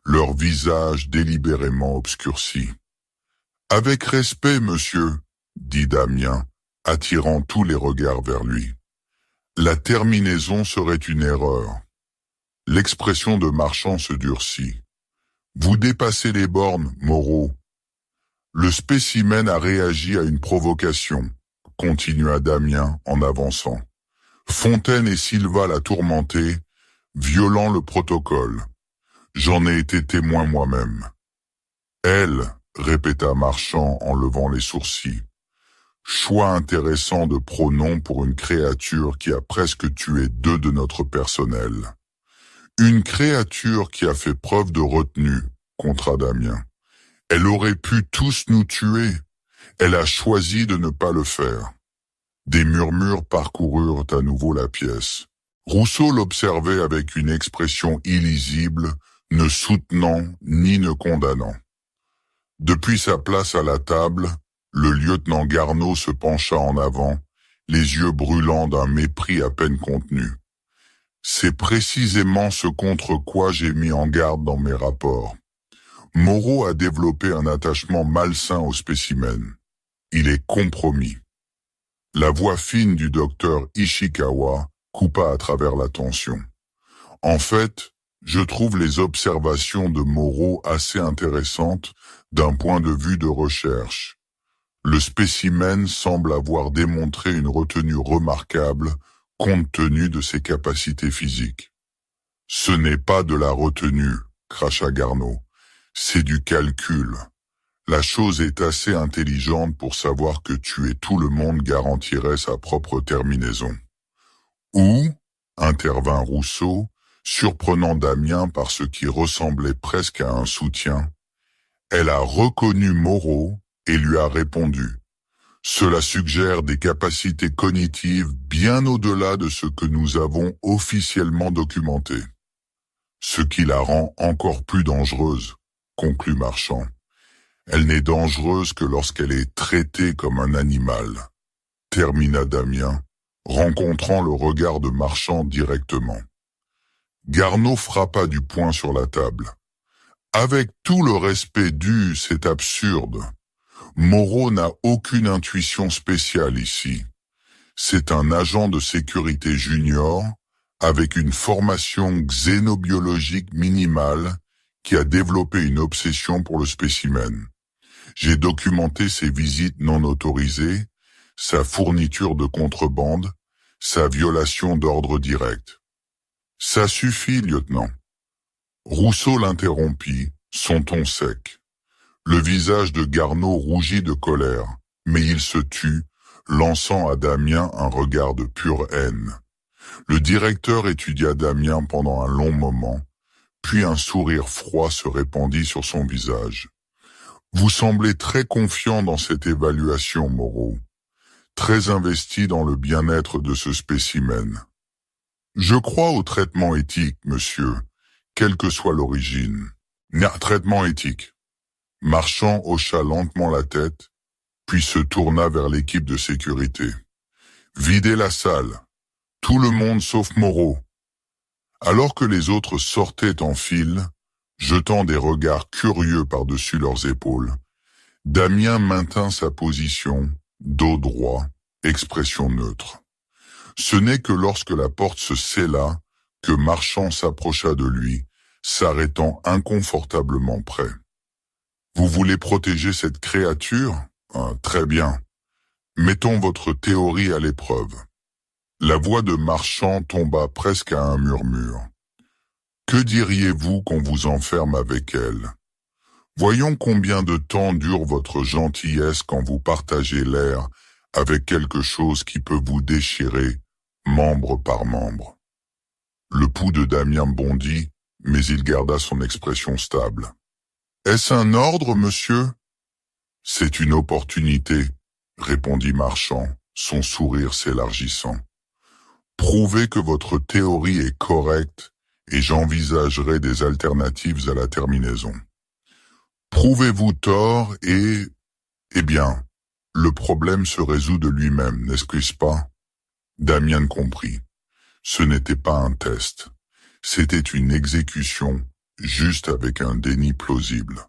leurs visages délibérément obscurcis. « Avec respect, monsieur, » dit Damien, attirant tous les regards vers lui. La terminaison serait une erreur. L'expression de Marchand se durcit. « Vous dépassez les bornes, Moreau. » Le spécimen a réagi à une provocation, continua Damien en avançant. Fontaine et Silva l'a tourmenté, violant le protocole. J'en ai été témoin moi-même. Elle, répéta Marchand en levant les sourcils. Choix intéressant de pronom pour une créature qui a presque tué 2 de notre personnel. Une créature qui a fait preuve de retenue, contra Damien. Elle aurait pu tous nous tuer. Elle a choisi de ne pas le faire. Des murmures parcoururent à nouveau la pièce. Rousseau l'observait avec une expression illisible, ne soutenant ni ne condamnant. Depuis sa place à la table, le lieutenant Garneau se pencha en avant, les yeux brûlants d'un mépris à peine contenu. C'est précisément ce contre quoi j'ai mis en garde dans mes rapports. Moreau a développé un attachement malsain au spécimen. Il est compromis. La voix fine du docteur Ishikawa coupa à travers la tension. En fait, je trouve les observations de Moreau assez intéressantes d'un point de vue de recherche. Le spécimen semble avoir démontré une retenue remarquable compte tenu de ses capacités physiques. Ce n'est pas de la retenue, cracha Garneau. C'est du calcul. La chose est assez intelligente pour savoir que tuer tout le monde garantirait sa propre terminaison. Ou, intervint Rousseau, surprenant Damien par ce qui ressemblait presque à un soutien, elle a reconnu Moreau et lui a répondu. Cela suggère des capacités cognitives bien au-delà de ce que nous avons officiellement documenté. Ce qui la rend encore plus dangereuse, conclut Marchand. Elle n'est dangereuse que lorsqu'elle est traitée comme un animal, termina Damien, rencontrant le regard de Marchand directement. Garneau frappa du poing sur la table. Avec tout le respect dû, c'est absurde. Moreau n'a aucune intuition spéciale ici. C'est un agent de sécurité junior avec une formation xénobiologique minimale qui a développé une obsession pour le spécimen. J'ai documenté ses visites non autorisées, sa fourniture de contrebande, sa violation d'ordre direct. Ça suffit, lieutenant. Rousseau l'interrompit, son ton sec. Le visage de Garneau rougit de colère, mais il se tut, lançant à Damien un regard de pure haine. Le directeur étudia Damien pendant un long moment, puis un sourire froid se répandit sur son visage. Vous semblez très confiant dans cette évaluation, Moreau, très investi dans le bien-être de ce spécimen. Je crois au traitement éthique, monsieur, quelle que soit l'origine. Traitement éthique. Marchand hocha lentement la tête, puis se tourna vers l'équipe de sécurité. Videz la salle. Tout le monde sauf Moreau. Alors que les autres sortaient en file, jetant des regards curieux par-dessus leurs épaules, Damien maintint sa position, dos droit, expression neutre. Ce n'est que lorsque la porte se scella que Marchand s'approcha de lui, s'arrêtant inconfortablement près. « Vous voulez protéger cette créature ? Très bien. Mettons votre théorie à l'épreuve. » La voix de Marchand tomba presque à un murmure. « Que diriez-vous qu'on vous enferme avec elle ? Voyons combien de temps dure votre gentillesse quand vous partagez l'air avec quelque chose qui peut vous déchirer, membre par membre. Le pouls de Damien bondit, mais il garda son expression stable. Est-ce un ordre, monsieur? C'est une opportunité, répondit Marchand, son sourire s'élargissant. Prouvez que votre théorie est correcte et j'envisagerai des alternatives à la terminaison. Prouvez-vous tort et, eh bien, le problème se résout de lui-même, n'est-ce pas? Damien comprit. Ce n'était pas un test. C'était une exécution, juste avec un déni plausible.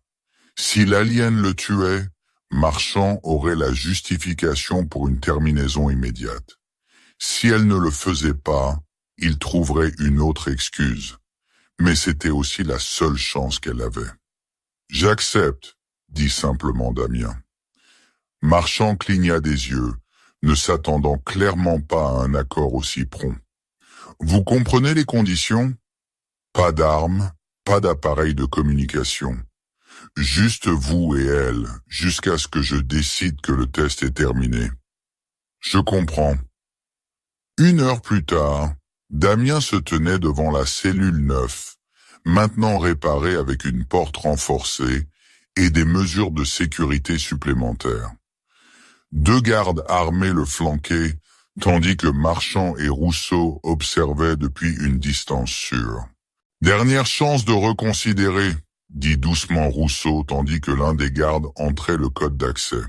Si l'alien le tuait, Marchand aurait la justification pour une terminaison immédiate. Si elle ne le faisait pas, il trouverait une autre excuse. Mais c'était aussi la seule chance qu'elle avait. J'accepte, dit simplement Damien. Marchand cligna des yeux, ne s'attendant clairement pas à un accord aussi prompt. Vous comprenez les conditions? Pas d'armes, pas d'appareil de communication. Juste vous et elle, jusqu'à ce que je décide que le test est terminé. Je comprends. 1 heure plus tard, Damien se tenait devant la cellule 9, maintenant réparée avec une porte renforcée et des mesures de sécurité supplémentaires. 2 gardes armés le flanquaient, tandis que Marchand et Rousseau observaient depuis une distance sûre. Dernière chance de reconsidérer, dit doucement Rousseau tandis que l'un des gardes entrait le code d'accès.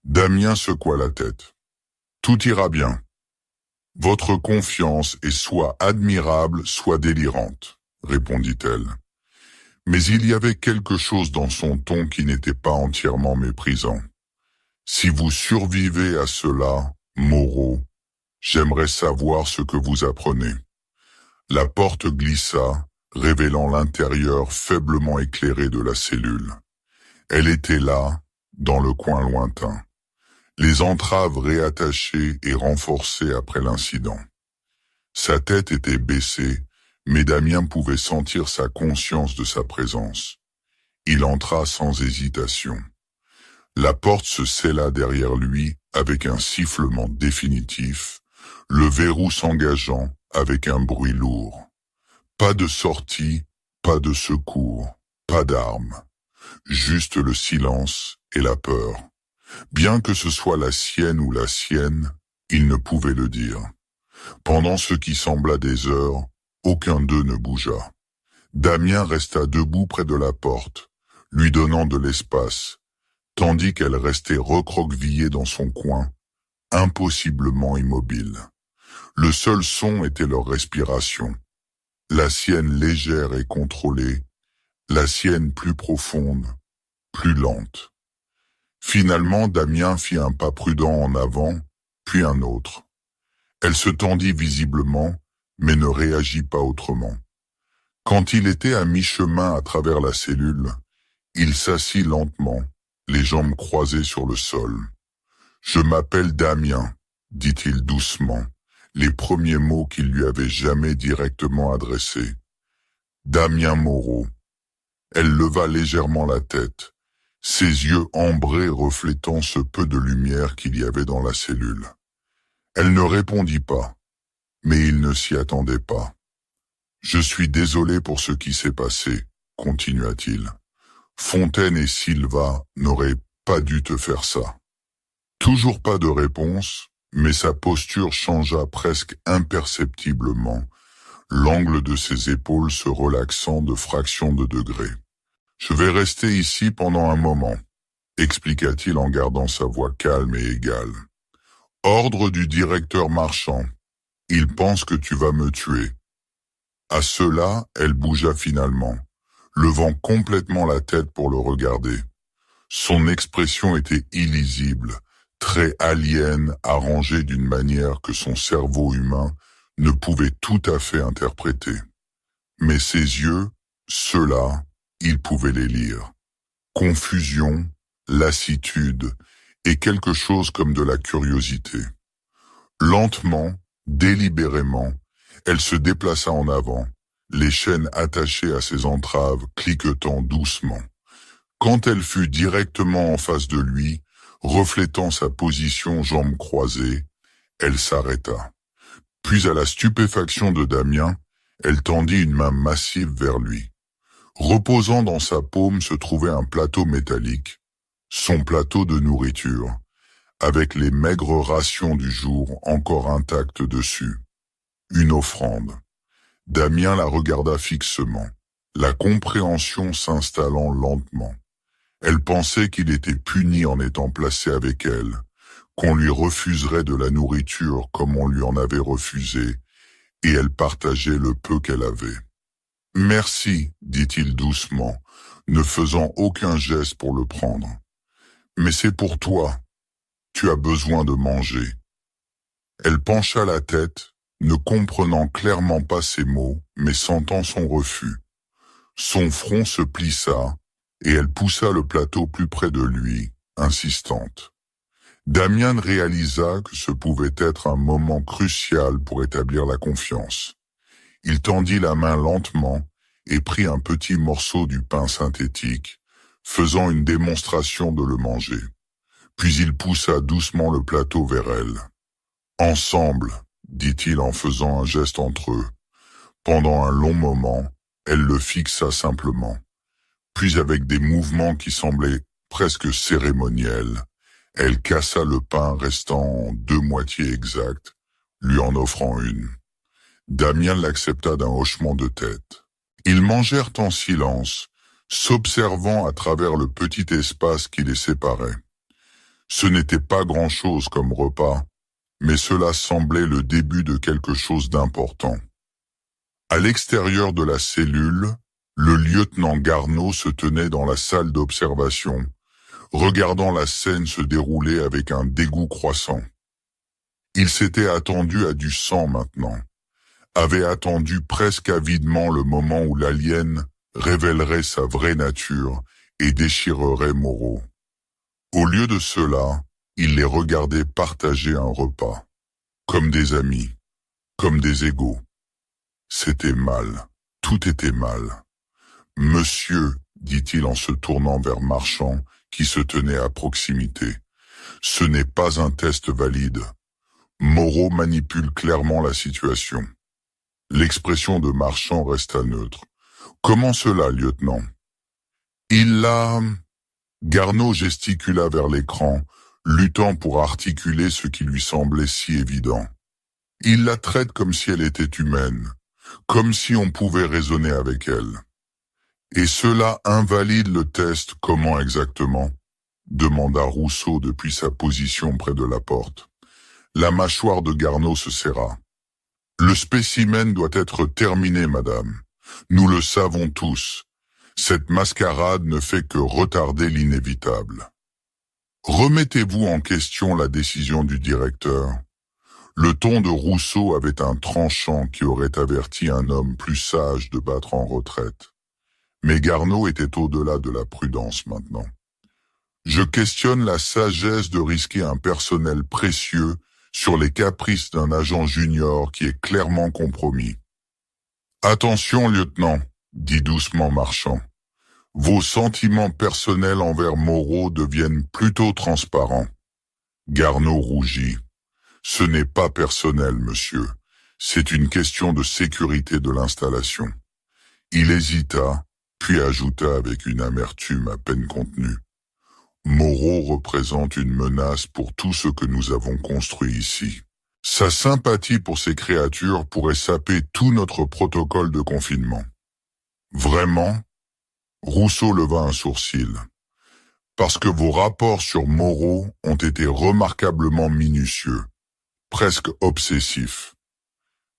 Damien secoua la tête. Tout ira bien. Votre confiance est soit admirable, soit délirante, répondit-elle. Mais il y avait quelque chose dans son ton qui n'était pas entièrement méprisant. Si vous survivez à cela, Moreau, j'aimerais savoir ce que vous apprenez. La porte glissa, révélant l'intérieur faiblement éclairé de la cellule. Elle était là, dans le coin lointain. Les entraves réattachées et renforcées après l'incident. Sa tête était baissée, mais Damien pouvait sentir sa conscience de sa présence. Il entra sans hésitation. La porte se scella derrière lui avec un sifflement définitif, le verrou s'engageant avec un bruit lourd. Pas de sortie, pas de secours, pas d'armes. Juste le silence et la peur. Bien que ce soit la sienne ou la sienne, il ne pouvait le dire. Pendant ce qui sembla des heures, aucun d'eux ne bougea. Damien resta debout près de la porte, lui donnant de l'espace, tandis qu'elle restait recroquevillée dans son coin, impossiblement immobile. Le seul son était leur respiration, la sienne légère et contrôlée, la sienne plus profonde, plus lente. Finalement, Damien fit un pas prudent en avant, puis un autre. Elle se tendit visiblement, mais ne réagit pas autrement. Quand il était à mi-chemin à travers la cellule, il s'assit lentement, les jambes croisées sur le sol. « Je m'appelle Damien », dit-il doucement, les premiers mots qu'il lui avait jamais directement adressés. « Damien Moreau ». Elle leva légèrement la tête, ses yeux ambrés reflétant ce peu de lumière qu'il y avait dans la cellule. Elle ne répondit pas, mais il ne s'y attendait pas. « Je suis désolé pour ce qui s'est passé », continua-t-il. « Fontaine et Silva n'auraient pas dû te faire ça. » Toujours pas de réponse, mais sa posture changea presque imperceptiblement, l'angle de ses épaules se relaxant de fractions de degrés. « Je vais rester ici pendant un moment, » expliqua-t-il en gardant sa voix calme et égale. « Ordre du directeur Marchand. Il pense que tu vas me tuer. » À cela, elle bougea finalement, levant complètement la tête pour le regarder. Son expression était illisible, très alien, arrangée d'une manière que son cerveau humain ne pouvait tout à fait interpréter. Mais ses yeux, ceux-là, il pouvait les lire. Confusion, lassitude et quelque chose comme de la curiosité. Lentement, délibérément, elle se déplaça en avant, les chaînes attachées à ses entraves cliquetant doucement. Quand elle fut directement en face de lui, Reflétant sa position jambes croisées, elle s'arrêta. Puis à la stupéfaction de Damien, elle tendit une main massive vers lui. Reposant dans sa paume se trouvait un plateau métallique, son plateau de nourriture, avec les maigres rations du jour encore intactes dessus. Une offrande. Damien la regarda fixement, la compréhension s'installant lentement. Elle pensait qu'il était puni en étant placé avec elle, qu'on lui refuserait de la nourriture comme on lui en avait refusé, et elle partageait le peu qu'elle avait. « Merci, dit-il doucement, ne faisant aucun geste pour le prendre. Mais c'est pour toi. Tu as besoin de manger. » Elle pencha la tête, ne comprenant clairement pas ses mots, mais sentant son refus. Son front se plissa, et elle poussa le plateau plus près de lui, insistante. Damien réalisa que ce pouvait être un moment crucial pour établir la confiance. Il tendit la main lentement et prit un petit morceau du pain synthétique, faisant une démonstration de le manger. Puis il poussa doucement le plateau vers elle. « Ensemble, dit-il en faisant un geste entre eux. Pendant un long moment, elle le fixa simplement. Puis avec des mouvements qui semblaient presque cérémoniels, elle cassa le pain restant en 2 moitiés exactes, lui en offrant une. Damien l'accepta d'un hochement de tête. Ils mangèrent en silence, s'observant à travers le petit espace qui les séparait. Ce n'était pas grand-chose comme repas, mais cela semblait le début de quelque chose d'important. À l'extérieur de la cellule, le lieutenant Garneau se tenait dans la salle d'observation, regardant la scène se dérouler avec un dégoût croissant. Il s'était attendu à du sang maintenant, avait attendu presque avidement le moment où l'alien révélerait sa vraie nature et déchirerait Moreau. Au lieu de cela, il les regardait partager un repas, comme des amis, comme des égaux. C'était mal, tout était mal. « Monsieur, dit-il en se tournant vers Marchand, qui se tenait à proximité, ce n'est pas un test valide. Moreau manipule clairement la situation. » L'expression de Marchand resta neutre. « Comment cela, lieutenant ?» Il l'a... Garneau gesticula vers l'écran, luttant pour articuler ce qui lui semblait si évident. Il la traite comme si elle était humaine, comme si on pouvait raisonner avec elle. Et cela invalide le test, comment exactement ? Demanda Rousseau depuis sa position près de la porte. La mâchoire de Garneau se serra. Le spécimen doit être terminé, madame. Nous le savons tous. Cette mascarade ne fait que retarder l'inévitable. Remettez-vous en question la décision du directeur. Le ton de Rousseau avait un tranchant qui aurait averti un homme plus sage de battre en retraite. Mais Garneau était au-delà de la prudence maintenant. Je questionne la sagesse de risquer un personnel précieux sur les caprices d'un agent junior qui est clairement compromis. Attention, lieutenant, dit doucement Marchand. Vos sentiments personnels envers Moreau deviennent plutôt transparents. Garneau rougit. Ce n'est pas personnel, monsieur. C'est une question de sécurité de l'installation. Il hésita, puis ajouta avec une amertume à peine contenue. Moreau représente une menace pour tout ce que nous avons construit ici. Sa sympathie pour ces créatures pourrait saper tout notre protocole de confinement. Vraiment ? Rousseau leva un sourcil. Parce que vos rapports sur Moreau ont été remarquablement minutieux, presque obsessifs.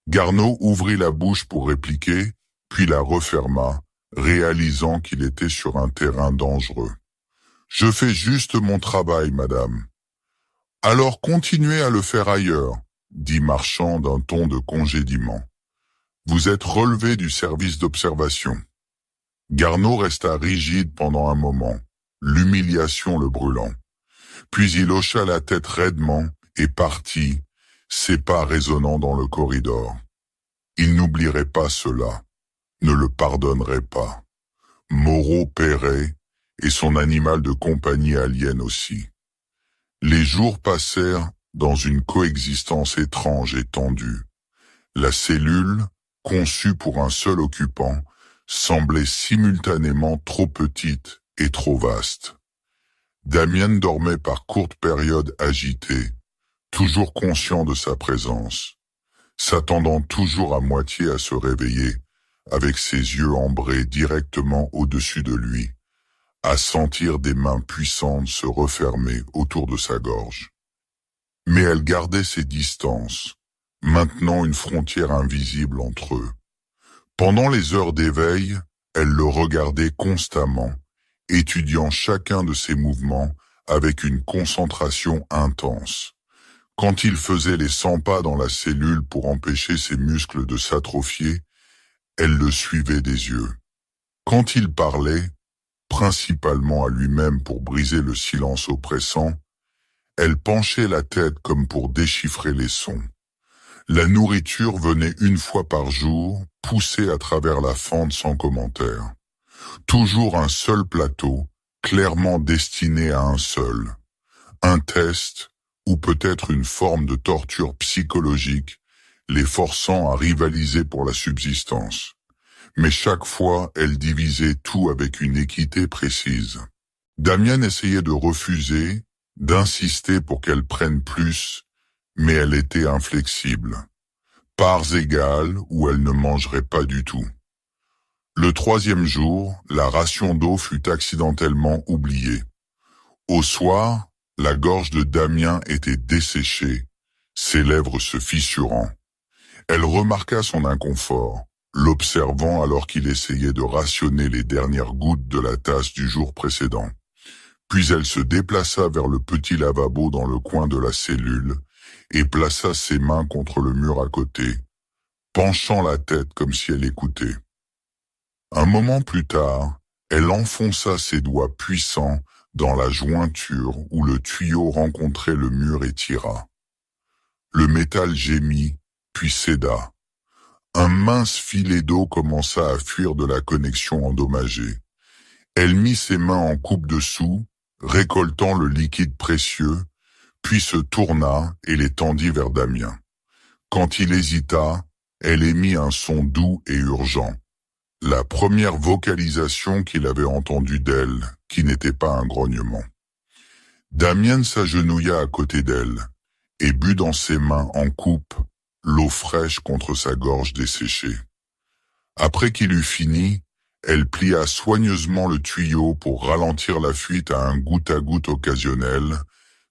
Garneau ouvrit la bouche pour répliquer, puis la referma, réalisant qu'il était sur un terrain dangereux. « Je fais juste mon travail, madame. »« Alors continuez à le faire ailleurs, » dit Marchand d'un ton de congédiement. « Vous êtes relevé du service d'observation. » Garneau resta rigide pendant un moment, l'humiliation le brûlant. Puis il hocha la tête raidement et partit, ses pas résonnant dans le corridor. Il n'oublierait pas cela, ne le pardonnerait pas. Moreau paierait, et son animal de compagnie alien aussi. Les jours passèrent dans une coexistence étrange et tendue. La cellule, conçue pour un seul occupant, semblait simultanément trop petite et trop vaste. Damien dormait par courtes périodes agité, toujours conscient de sa présence, s'attendant toujours à moitié à se réveiller, avec ses yeux ambrés directement au-dessus de lui, à sentir des mains puissantes se refermer autour de sa gorge. Mais elle gardait ses distances, maintenant une frontière invisible entre eux. Pendant les heures d'éveil, elle le regardait constamment, étudiant chacun de ses mouvements avec une concentration intense. Quand il faisait les 100 pas dans la cellule pour empêcher ses muscles de s'atrophier, elle le suivait des yeux. Quand il parlait, principalement à lui-même pour briser le silence oppressant, elle penchait la tête comme pour déchiffrer les sons. La nourriture venait une fois par jour, poussée à travers la fente sans commentaire. Toujours un seul plateau, clairement destiné à un seul. Un test, ou peut-être une forme de torture psychologique, les forçant à rivaliser pour la subsistance. Mais chaque fois, elle divisait tout avec une équité précise. Damien essayait de refuser, d'insister pour qu'elle prenne plus, mais elle était inflexible. Parts égales où elle ne mangerait pas du tout. Le 3e jour, la ration d'eau fut accidentellement oubliée. Au soir, la gorge de Damien était desséchée, ses lèvres se fissurant. Elle remarqua son inconfort, l'observant alors qu'il essayait de rationner les dernières gouttes de la tasse du jour précédent. Puis elle se déplaça vers le petit lavabo dans le coin de la cellule et plaça ses mains contre le mur à côté, penchant la tête comme si elle écoutait. Un moment plus tard, elle enfonça ses doigts puissants dans la jointure où le tuyau rencontrait le mur et tira. Le métal gémit, puis céda. Un mince filet d'eau commença à fuir de la connexion endommagée. Elle mit ses mains en coupe-dessous, récoltant le liquide précieux, puis se tourna et les tendit vers Damien. Quand il hésita, elle émit un son doux et urgent. La première vocalisation qu'il avait entendue d'elle, qui n'était pas un grognement. Damien s'agenouilla à côté d'elle et but dans ses mains en coupe l'eau fraîche contre sa gorge desséchée. Après qu'il eut fini, elle plia soigneusement le tuyau pour ralentir la fuite à un goutte-à-goutte occasionnel,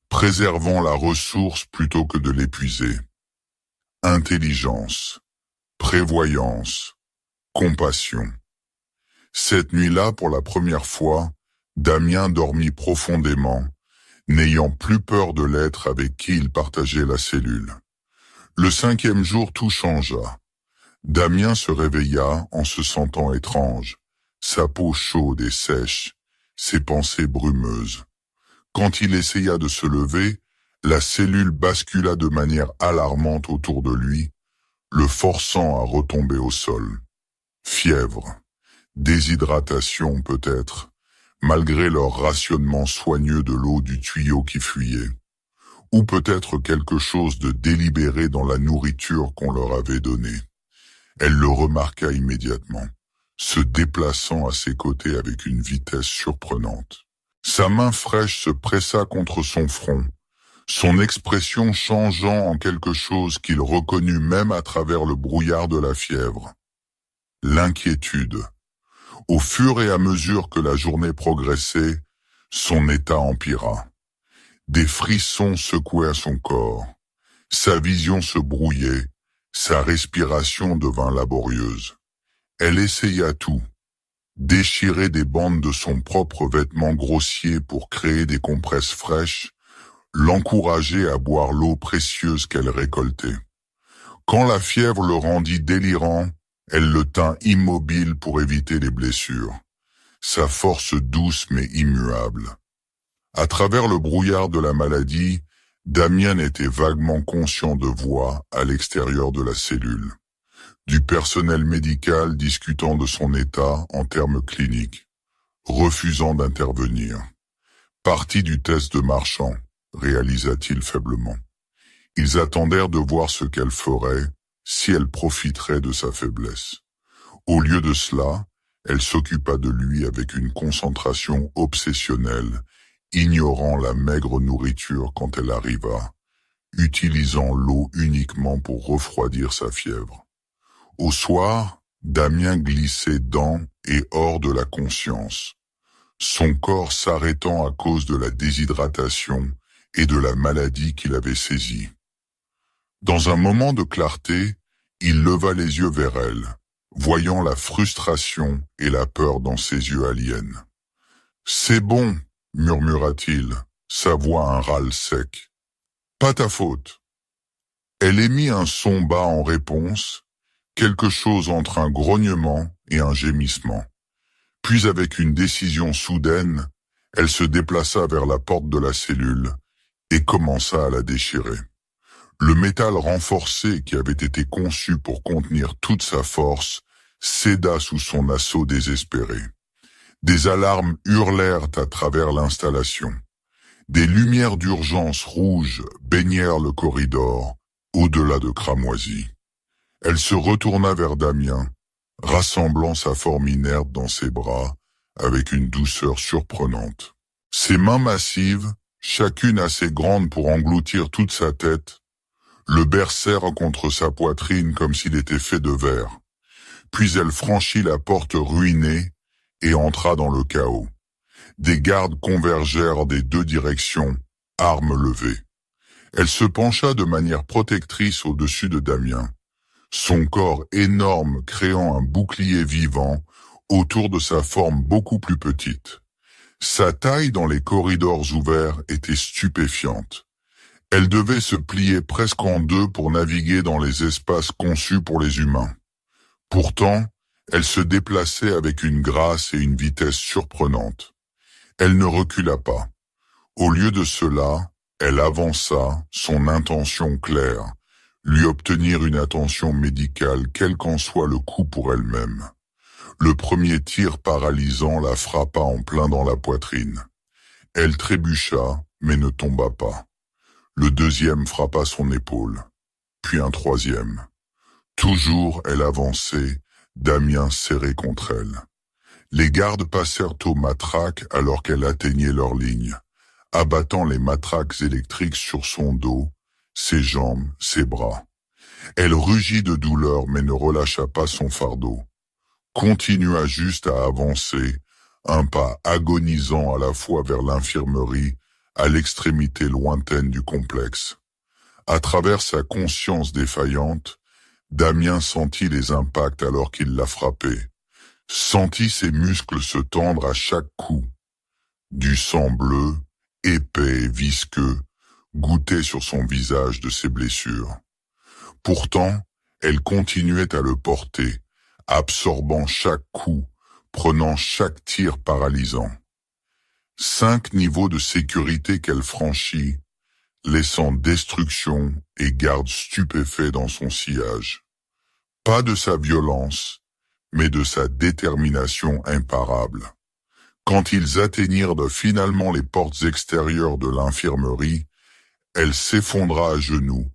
préservant la ressource plutôt que de l'épuiser. Intelligence, prévoyance, compassion. Cette nuit-là, pour la première fois, Damien dormit profondément, n'ayant plus peur de l'être avec qui il partageait la cellule. Le 5e jour, tout changea. Damien se réveilla en se sentant étrange, sa peau chaude et sèche, ses pensées brumeuses. Quand il essaya de se lever, la cellule bascula de manière alarmante autour de lui, le forçant à retomber au sol. Fièvre, déshydratation peut-être, malgré leur rationnement soigneux de l'eau du tuyau qui fuyait. Ou peut-être quelque chose de délibéré dans la nourriture qu'on leur avait donnée. Elle le remarqua immédiatement, se déplaçant à ses côtés avec une vitesse surprenante. Sa main fraîche se pressa contre son front, son expression changeant en quelque chose qu'il reconnut même à travers le brouillard de la fièvre. L'inquiétude. Au fur et à mesure que la journée progressait, son état empira. Des frissons secouaient son corps. Sa vision se brouillait, sa respiration devint laborieuse. Elle essaya tout. Déchirer des bandes de son propre vêtement grossier pour créer des compresses fraîches, l'encourager à boire l'eau précieuse qu'elle récoltait. Quand la fièvre le rendit délirant, elle le tint immobile pour éviter les blessures. Sa force douce mais immuable. À travers le brouillard de la maladie, Damien était vaguement conscient de voix à l'extérieur de la cellule. Du personnel médical discutant de son état en termes cliniques, refusant d'intervenir. Partie du test de Marchand. réalisa-t-il faiblement. Ils attendèrent de voir ce qu'elle ferait, si elle profiterait de sa faiblesse. Au lieu de cela, elle s'occupa de lui avec une concentration obsessionnelle, ignorant la maigre nourriture quand elle arriva, utilisant l'eau uniquement pour refroidir sa fièvre. Au soir, Damien glissait dans et hors de la conscience, son corps s'arrêtant à cause de la déshydratation et de la maladie qui l'avait saisi. Dans un moment de clarté, il leva les yeux vers elle, voyant la frustration et la peur dans ses yeux aliens. « C'est bon, » murmura-t-il, sa voix un râle sec. « Pas ta faute. » Elle émit un son bas en réponse, quelque chose entre un grognement et un gémissement. Puis avec une décision soudaine, elle se déplaça vers la porte de la cellule et commença à la déchirer. Le métal renforcé qui avait été conçu pour contenir toute sa force céda sous son assaut désespéré. Des alarmes hurlèrent à travers l'installation. Des lumières d'urgence rouges baignèrent le corridor, au-delà de cramoisis. Elle se retourna vers Damien, rassemblant sa forme inerte dans ses bras avec une douceur surprenante. Ses mains massives, chacune assez grande pour engloutir toute sa tête, le bercèrent contre sa poitrine comme s'il était fait de verre. Puis elle franchit la porte ruinée et entra dans le chaos. Des gardes convergèrent des deux directions, armes levées. Elle se pencha de manière protectrice au-dessus de Damien, son corps énorme créant un bouclier vivant autour de sa forme beaucoup plus petite. Sa taille dans les corridors ouverts était stupéfiante. Elle devait se plier presque en deux pour naviguer dans les espaces conçus pour les humains. Pourtant, elle se déplaçait avec une grâce et une vitesse surprenantes. Elle ne recula pas. Au lieu de cela, elle avança, son intention claire, lui obtenir une attention médicale quel qu'en soit le coût pour elle-même. Le premier tir paralysant la frappa en plein dans la poitrine. Elle trébucha, mais ne tomba pas. Le deuxième frappa son épaule, puis un troisième. Toujours elle avançait, Damien serré contre elle. Les gardes passèrent aux matraques alors qu'elle atteignait leur ligne, abattant les matraques électriques sur son dos, ses jambes, ses bras. Elle rugit de douleur mais ne relâcha pas son fardeau. Continua juste à avancer, un pas agonisant à la fois vers l'infirmerie, à l'extrémité lointaine du complexe. À travers sa conscience défaillante, Damien sentit les impacts alors qu'il la frappait, sentit ses muscles se tendre à chaque coup. Du sang bleu, épais et visqueux, gouttait sur son visage de ses blessures. Pourtant, elle continuait à le porter, absorbant chaque coup, prenant chaque tir paralysant. 5 niveaux de sécurité qu'elle franchit, laissant destruction et garde stupéfaits dans son sillage. Pas de sa violence, mais de sa détermination imparable. Quand ils atteignirent finalement les portes extérieures de l'infirmerie, elle s'effondra à genoux,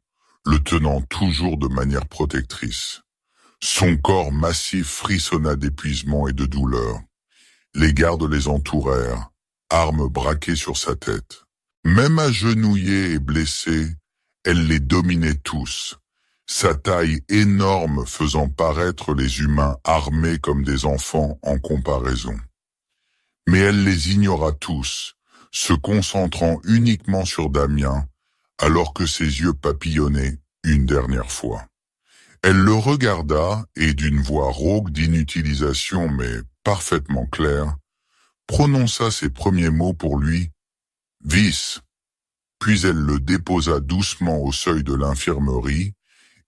le tenant toujours de manière protectrice. Son corps massif frissonna d'épuisement et de douleur. Les gardes les entourèrent, armes braquées sur sa tête. Même agenouillée et blessée, elle les dominait tous, sa taille énorme faisant paraître les humains armés comme des enfants en comparaison. Mais elle les ignora tous, se concentrant uniquement sur Damien, alors que ses yeux papillonnaient une dernière fois. Elle le regarda et d'une voix rauque d'inutilisation mais parfaitement claire, prononça ses premiers mots pour lui, « Vis ». Puis elle le déposa doucement au seuil de l'infirmerie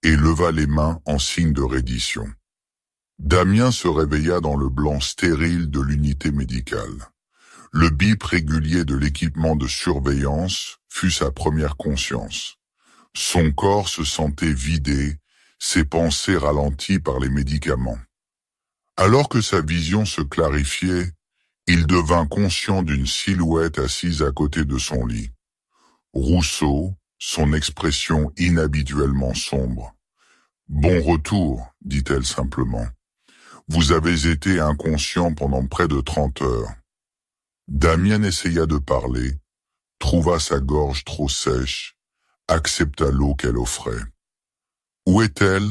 et leva les mains en signe de reddition. Damien se réveilla dans le blanc stérile de l'unité médicale. Le bip régulier de l'équipement de surveillance fut sa première conscience. Son corps se sentait vidé, ses pensées ralenties par les médicaments. Alors que sa vision se clarifiait, il devint conscient d'une silhouette assise à côté de son lit. Rousseau, son expression inhabituellement sombre. Bon retour, dit-elle simplement. Vous avez été inconscient pendant près de 30 heures. Damien essaya de parler, trouva sa gorge trop sèche, accepta l'eau qu'elle offrait. Où est-elle?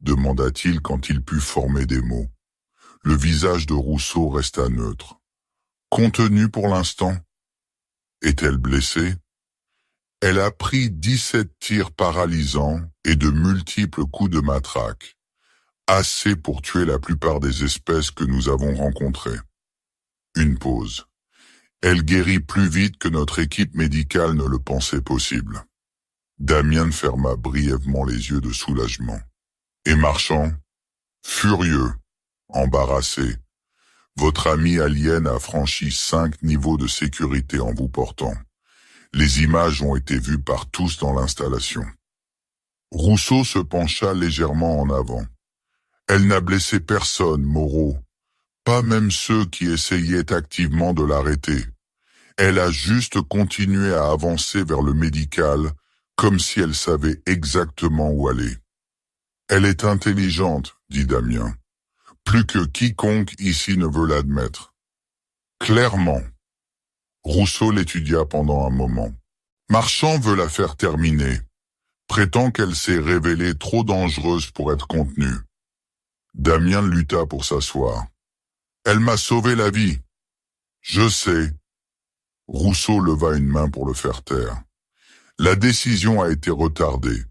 Demanda-t-il quand il put former des mots. Le visage de Rousseau resta neutre. Contenue pour l'instant. Est-elle blessée? Elle a pris 17 tirs paralysants et de multiples coups de matraque. Assez pour tuer la plupart des espèces que nous avons rencontrées. Une pause. Elle guérit plus vite que notre équipe médicale ne le pensait possible. Damien ferma brièvement les yeux de soulagement. Et Marchand? Furieux, embarrassé. Votre ami alien a franchi 5 niveaux de sécurité en vous portant. Les images ont été vues par tous dans l'installation. Rousseau se pencha légèrement en avant. Elle n'a blessé personne, Moreau. Pas même ceux qui essayaient activement de l'arrêter. Elle a juste continué à avancer vers le médical, comme si elle savait exactement où aller. Elle est intelligente, dit Damien. Plus que quiconque ici ne veut l'admettre. Clairement. Rousseau l'étudia pendant un moment. Marchand veut la faire terminer. Prétend qu'elle s'est révélée trop dangereuse pour être contenue. Damien lutta pour s'asseoir. Elle m'a sauvé la vie. Je sais. Rousseau leva une main pour le faire taire. La décision a été retardée,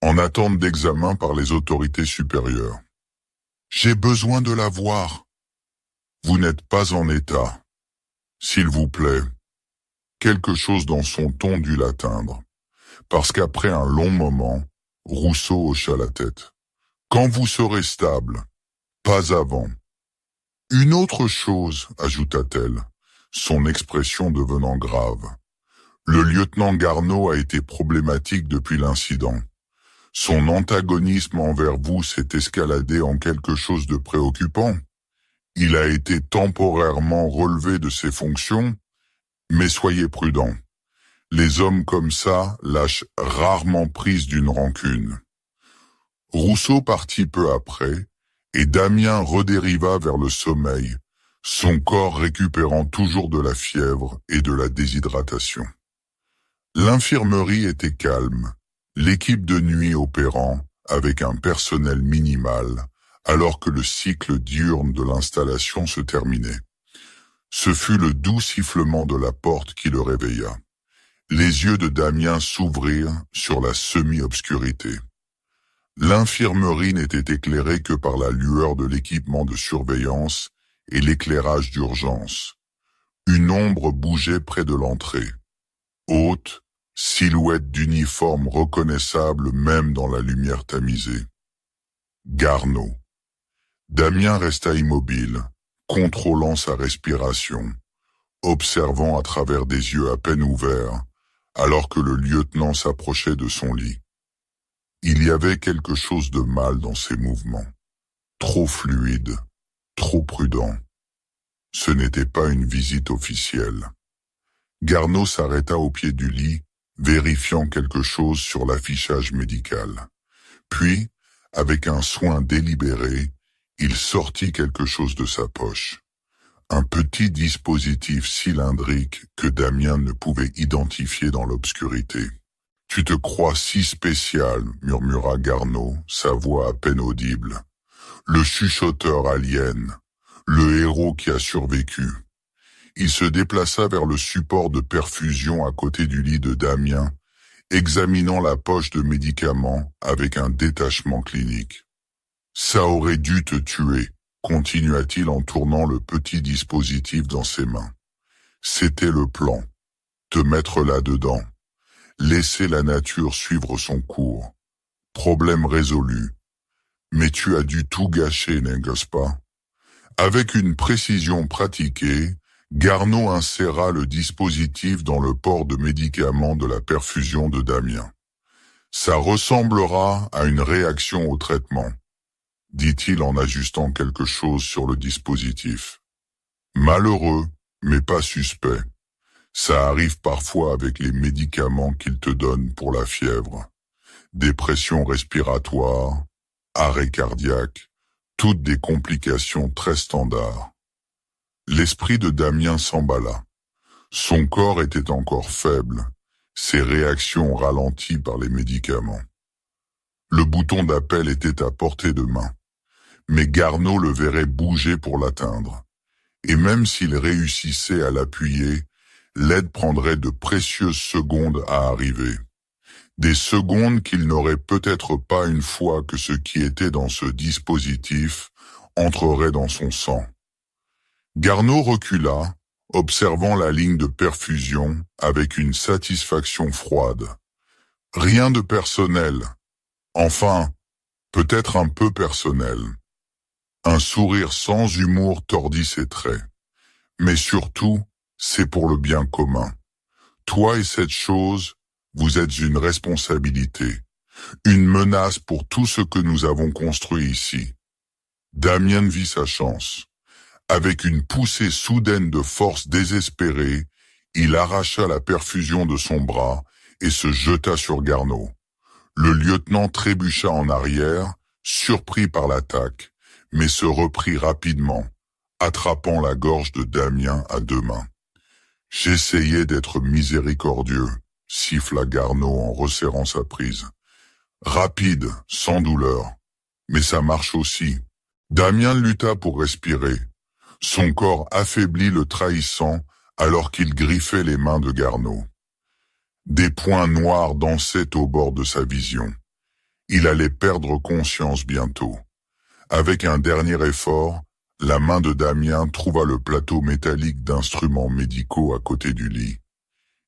en attente d'examen par les autorités supérieures. J'ai besoin de la voir. Vous n'êtes pas en état. S'il vous plaît. Quelque chose dans son ton dut l'atteindre, parce qu'après un long moment, Rousseau hocha la tête. Quand vous serez stable, pas avant. Une autre chose, ajouta-t-elle, son expression devenant grave. Le lieutenant Garneau a été problématique depuis l'incident. Son antagonisme envers vous s'est escaladé en quelque chose de préoccupant. Il a été temporairement relevé de ses fonctions, mais soyez prudents. Les hommes comme ça lâchent rarement prise d'une rancune. Rousseau partit peu après, et Damien redériva vers le sommeil, son corps récupérant toujours de la fièvre et de la déshydratation. L'infirmerie était calme, l'équipe de nuit opérant avec un personnel minimal, alors que le cycle diurne de l'installation se terminait. Ce fut le doux sifflement de la porte qui le réveilla. Les yeux de Damien s'ouvrirent sur la semi-obscurité. L'infirmerie n'était éclairée que par la lueur de l'équipement de surveillance et l'éclairage d'urgence. Une ombre bougeait près de l'entrée. Haute, silhouette d'uniforme reconnaissable même dans la lumière tamisée. Garneau. Damien resta immobile, contrôlant sa respiration, observant à travers des yeux à peine ouverts, alors que le lieutenant s'approchait de son lit. Il y avait quelque chose de mal dans ses mouvements. Trop fluide, trop prudent. Ce n'était pas une visite officielle. Garneau s'arrêta au pied du lit, vérifiant quelque chose sur l'affichage médical. Puis, avec un soin délibéré, il sortit quelque chose de sa poche. Un petit dispositif cylindrique que Damien ne pouvait identifier dans l'obscurité. « Tu te crois si spécial », murmura Garneau, sa voix à peine audible. Le chuchoteur alien, le héros qui a survécu. Il se déplaça vers le support de perfusion à côté du lit de Damien, examinant la poche de médicaments avec un détachement clinique. « Ça aurait dû te tuer », continua-t-il en tournant le petit dispositif dans ses mains. « C'était le plan. Te mettre là-dedans. Laisser la nature suivre son cours. Problème résolu. Mais tu as dû tout gâcher, n'est-ce pas ?» Avec une précision pratiquée, Garneau inséra le dispositif dans le port de médicaments de la perfusion de Damien. « Ça ressemblera à une réaction au traitement, » dit-il en ajustant quelque chose sur le dispositif. « Malheureux, mais pas suspect. Ça arrive parfois avec les médicaments qu'ils te donnent pour la fièvre. Dépression respiratoire, arrêt cardiaque, toutes des complications très standards. L'esprit de Damien s'emballa. Son corps était encore faible, ses réactions ralenties par les médicaments. Le bouton d'appel était à portée de main, mais Garneau le verrait bouger pour l'atteindre. Et même s'il réussissait à l'appuyer, l'aide prendrait de précieuses secondes à arriver. Des secondes qu'il n'aurait peut-être pas une fois que ce qui était dans ce dispositif entrerait dans son sang. Garneau recula, observant la ligne de perfusion avec une satisfaction froide. Rien de personnel. Enfin, peut-être un peu personnel. Un sourire sans humour tordit ses traits. Mais surtout, c'est pour le bien commun. Toi et cette chose, vous êtes une responsabilité, une menace pour tout ce que nous avons construit ici. Damien vit sa chance. Avec une poussée soudaine de force désespérée, il arracha la perfusion de son bras et se jeta sur Garneau. Le lieutenant trébucha en arrière, surpris par l'attaque, mais se reprit rapidement, attrapant la gorge de Damien à deux mains. « J'essayais d'être miséricordieux », siffla Garneau en resserrant sa prise. « Rapide, sans douleur. Mais ça marche aussi. » Damien lutta pour respirer. Son corps affaibli le trahissant alors qu'il griffait les mains de Garneau. Des points noirs dansaient au bord de sa vision. Il allait perdre conscience bientôt. Avec un dernier effort, la main de Damien trouva le plateau métallique d'instruments médicaux à côté du lit.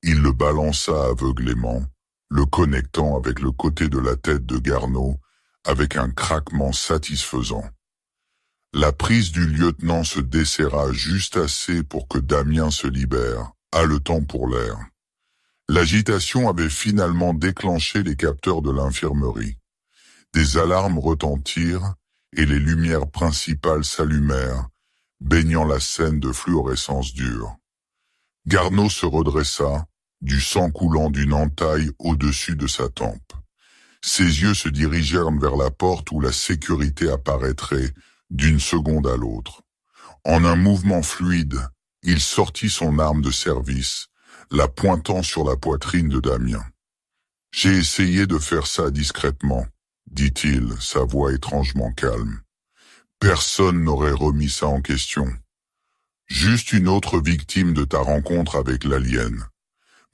Il le balança aveuglément, le connectant avec le côté de la tête de Garneau avec un craquement satisfaisant. La prise du lieutenant se desserra juste assez pour que Damien se libère, haletant pour l'air. L'agitation avait finalement déclenché les capteurs de l'infirmerie. Des alarmes retentirent et les lumières principales s'allumèrent, baignant la scène de fluorescence dure. Garneau se redressa, du sang coulant d'une entaille au-dessus de sa tempe. Ses yeux se dirigèrent vers la porte où la sécurité apparaîtrait d'une seconde à l'autre. En un mouvement fluide, il sortit son arme de service, la pointant sur la poitrine de Damien. « J'ai essayé de faire ça discrètement », dit-il, sa voix étrangement calme. « Personne n'aurait remis ça en question. Juste une autre victime de ta rencontre avec l'alien.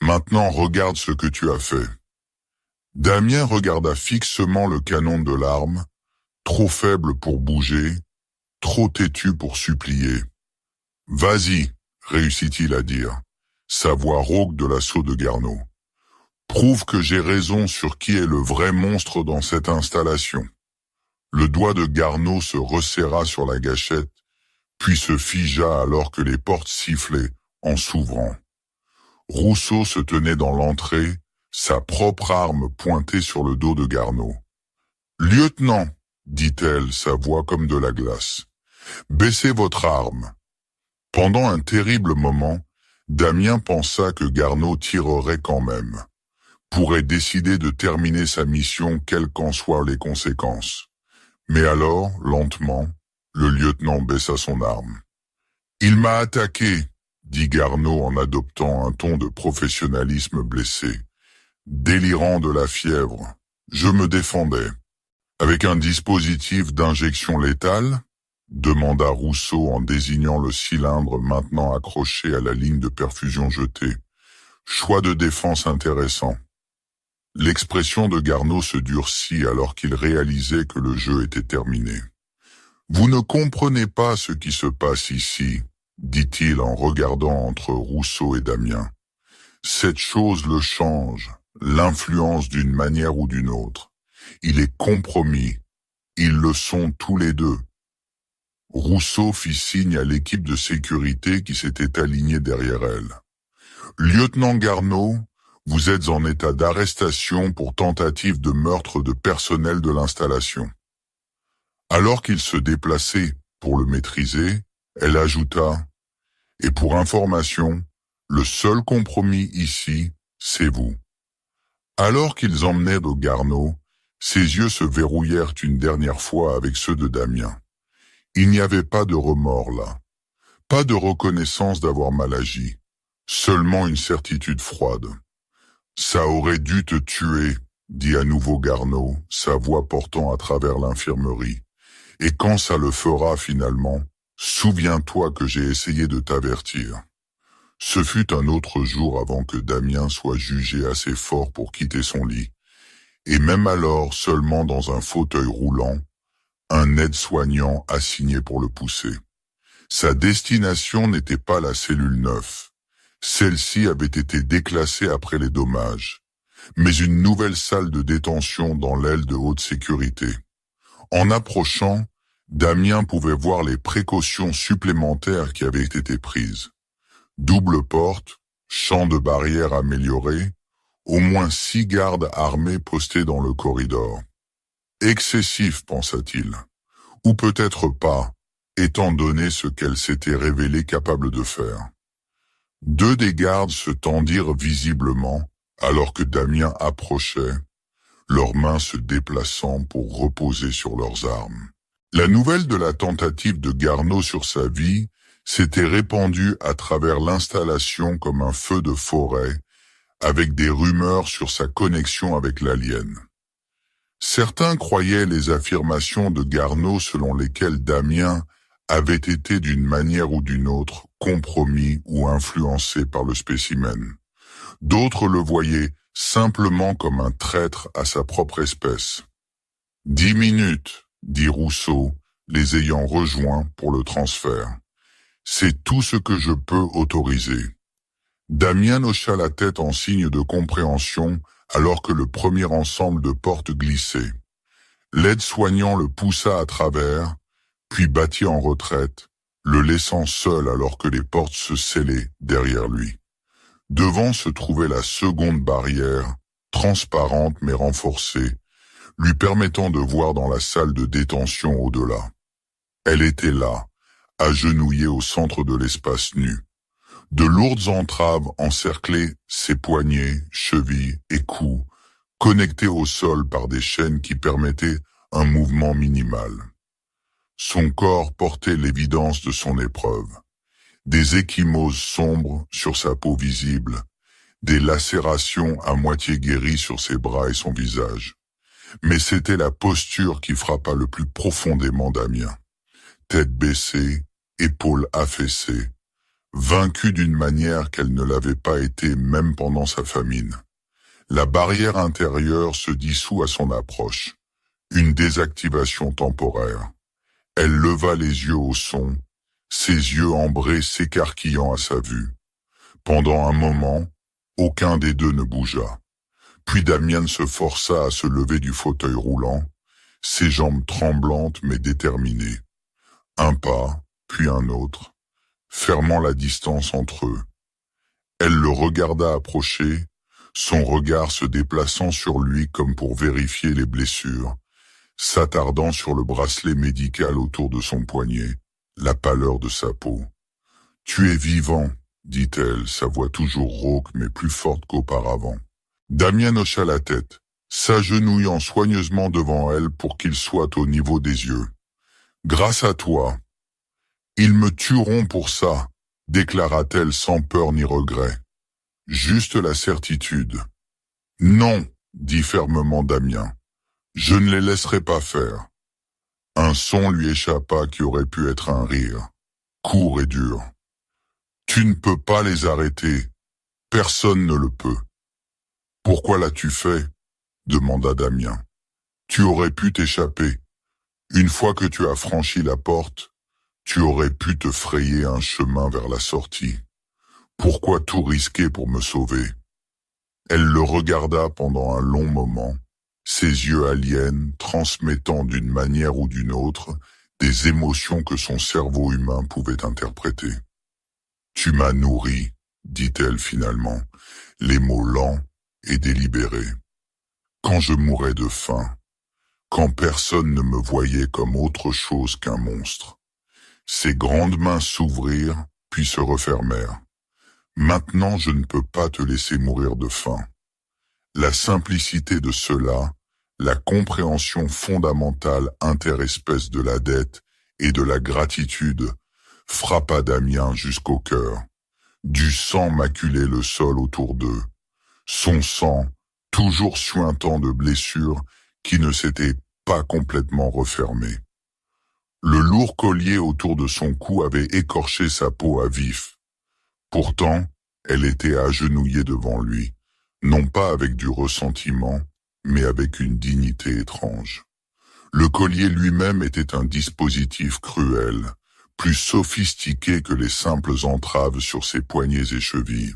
Maintenant, regarde ce que tu as fait. » Damien regarda fixement le canon de l'arme, trop faible pour bouger, trop têtu pour supplier. « Vas-y », réussit-il à dire, sa voix rauque de l'assaut de Garneau. « Prouve que j'ai raison sur qui est le vrai monstre dans cette installation. » Le doigt de Garneau se resserra sur la gâchette, puis se figea alors que les portes sifflaient en s'ouvrant. Rousseau se tenait dans l'entrée, sa propre arme pointée sur le dos de Garneau. « Lieutenant !» dit-elle, sa voix comme de la glace. « Baissez votre arme. » Pendant un terrible moment, Damien pensa que Garneau tirerait quand même, pourrait décider de terminer sa mission quelles qu'en soient les conséquences. Mais alors, lentement, le lieutenant baissa son arme. « Il m'a attaqué !» dit Garneau en adoptant un ton de professionnalisme blessé. Délirant de la fièvre, je me défendais. « Avec un dispositif d'injection létale ?» demanda Rousseau en désignant le cylindre maintenant accroché à la ligne de perfusion jetée. « Choix de défense intéressant. » L'expression de Garneau se durcit alors qu'il réalisait que le jeu était terminé. « Vous ne comprenez pas ce qui se passe ici, » dit-il en regardant entre Rousseau et Damien. « Cette chose le change, l'influence d'une manière ou d'une autre. Il est compromis. Ils le sont tous les deux. » Rousseau fit signe à l'équipe de sécurité qui s'était alignée derrière elle. « Lieutenant Garneau, vous êtes en état d'arrestation pour tentative de meurtre de personnel de l'installation. » Alors qu'il se déplaçait pour le maîtriser, elle ajouta « Et pour information, Le seul compromis ici, c'est vous. » Alors qu'ils emmenaient au garnot, ses yeux se verrouillèrent une dernière fois avec ceux de Damien. Il n'y avait pas de remords là, pas de reconnaissance d'avoir mal agi, seulement une certitude froide. « Ça aurait dû te tuer », dit à nouveau Garneau, sa voix portant à travers l'infirmerie. « Et quand ça le fera finalement, souviens-toi que j'ai essayé de t'avertir. » Ce fut un autre jour avant que Damien soit jugé assez fort pour quitter son lit, et même alors seulement dans un fauteuil roulant, un aide-soignant assigné pour le pousser. Sa destination n'était pas la cellule 9. Celle-ci avait été déclassée après les dommages, mais une nouvelle salle de détention dans l'aile de haute sécurité. En approchant, Damien pouvait voir les précautions supplémentaires qui avaient été prises. Double porte, champ de barrière amélioré, au moins 6 gardes armés postés dans le corridor. Excessif, pensa-t-il. Ou peut-être pas, étant donné ce qu'elle s'était révélée capable de faire. 2 des gardes se tendirent visiblement, alors que Damien approchait, leurs mains se déplaçant pour reposer sur leurs armes. La nouvelle de la tentative de Garneau sur sa vie s'était répandue à travers l'installation comme un feu de forêt, avec des rumeurs sur sa connexion avec l'alien. Certains croyaient les affirmations de Garneau selon lesquelles Damien avait été d'une manière ou d'une autre compromis ou influencé par le spécimen. D'autres le voyaient simplement comme un traître à sa propre espèce. « 10 minutes, » dit Rousseau, les ayant rejoints pour le transfert. « C'est tout ce que je peux autoriser. » Damien hocha la tête en signe de compréhension alors que le premier ensemble de portes glissait. L'aide-soignant le poussa à travers, puis battit en retraite, le laissant seul alors que les portes se scellaient derrière lui. Devant se trouvait la seconde barrière, transparente mais renforcée, lui permettant de voir dans la salle de détention au-delà. Elle était là, agenouillée au centre de l'espace nu. De lourdes entraves encerclaient ses poignets, chevilles et coudes, connectés au sol par des chaînes qui permettaient un mouvement minimal. Son corps portait l'évidence de son épreuve. Des ecchymoses sombres sur sa peau visible, des lacérations à moitié guéries sur ses bras et son visage. Mais c'était la posture qui frappa le plus profondément Damien. Tête baissée, épaules affaissées, vaincue d'une manière qu'elle ne l'avait pas été même pendant sa famine. La barrière intérieure se dissout à son approche, une désactivation temporaire. Elle leva les yeux au son, ses yeux ambrés s'écarquillant à sa vue. Pendant un moment, aucun des deux ne bougea. Puis Damien se força à se lever du fauteuil roulant, ses jambes tremblantes mais déterminées. Un pas, puis un autre, fermant la distance entre eux. Elle le regarda approcher, son regard se déplaçant sur lui comme pour vérifier les blessures, s'attardant sur le bracelet médical autour de son poignet, la pâleur de sa peau. « Tu es vivant », dit-elle, sa voix toujours rauque mais plus forte qu'auparavant. Damien hocha la tête, s'agenouillant soigneusement devant elle pour qu'il soit au niveau des yeux. « Grâce à toi. »« Ils me tueront pour ça », déclara-t-elle sans peur ni regret. « Juste la certitude. »« Non, » dit fermement Damien. « Je ne les laisserai pas faire. » Un son lui échappa qui aurait pu être un rire, court et dur. « Tu ne peux pas les arrêter. Personne ne le peut. »« Pourquoi l'as-tu fait ?» demanda Damien. « Tu aurais pu t'échapper. Une fois que tu as franchi la porte, tu aurais pu te frayer un chemin vers la sortie. Pourquoi tout risquer pour me sauver ?» Elle le regarda pendant un long moment, ses yeux aliens transmettant d'une manière ou d'une autre des émotions que son cerveau humain pouvait interpréter. « Tu m'as nourri, » dit-elle finalement, les mots lents et délibérés. « Quand je mourais de faim, quand personne ne me voyait comme autre chose qu'un monstre. » Ses grandes mains s'ouvrirent, puis se refermèrent. Maintenant je ne peux pas te laisser mourir de faim. La simplicité de cela, la compréhension fondamentale interespèce de la dette et de la gratitude frappa Damien jusqu'au cœur. Du sang maculait le sol autour d'eux. Son sang, toujours suintant de blessures qui ne s'étaient pas complètement refermées. Le lourd collier autour de son cou avait écorché sa peau à vif. Pourtant, elle était agenouillée devant lui, non pas avec du ressentiment, mais avec une dignité étrange. Le collier lui-même était un dispositif cruel, plus sophistiqué que les simples entraves sur ses poignets et chevilles.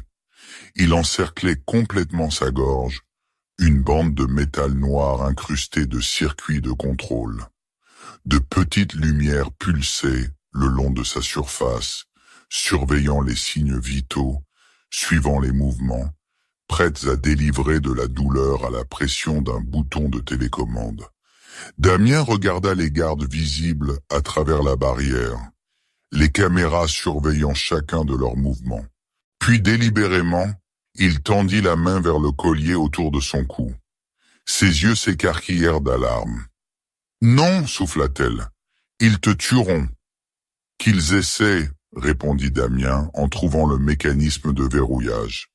Il encerclait complètement sa gorge, une bande de métal noir incrustée de circuits de contrôle. De petites lumières pulsaient le long de sa surface, surveillant les signes vitaux, suivant les mouvements, prêtes à délivrer de la douleur à la pression d'un bouton de télécommande. Damien regarda les gardes visibles à travers la barrière, les caméras surveillant chacun de leurs mouvements. Puis délibérément, il tendit la main vers le collier autour de son cou. Ses yeux s'écarquillèrent d'alarme. « Non, souffla-t-elle, ils te tueront. »« Qu'ils essaient, » répondit Damien en trouvant le mécanisme de verrouillage.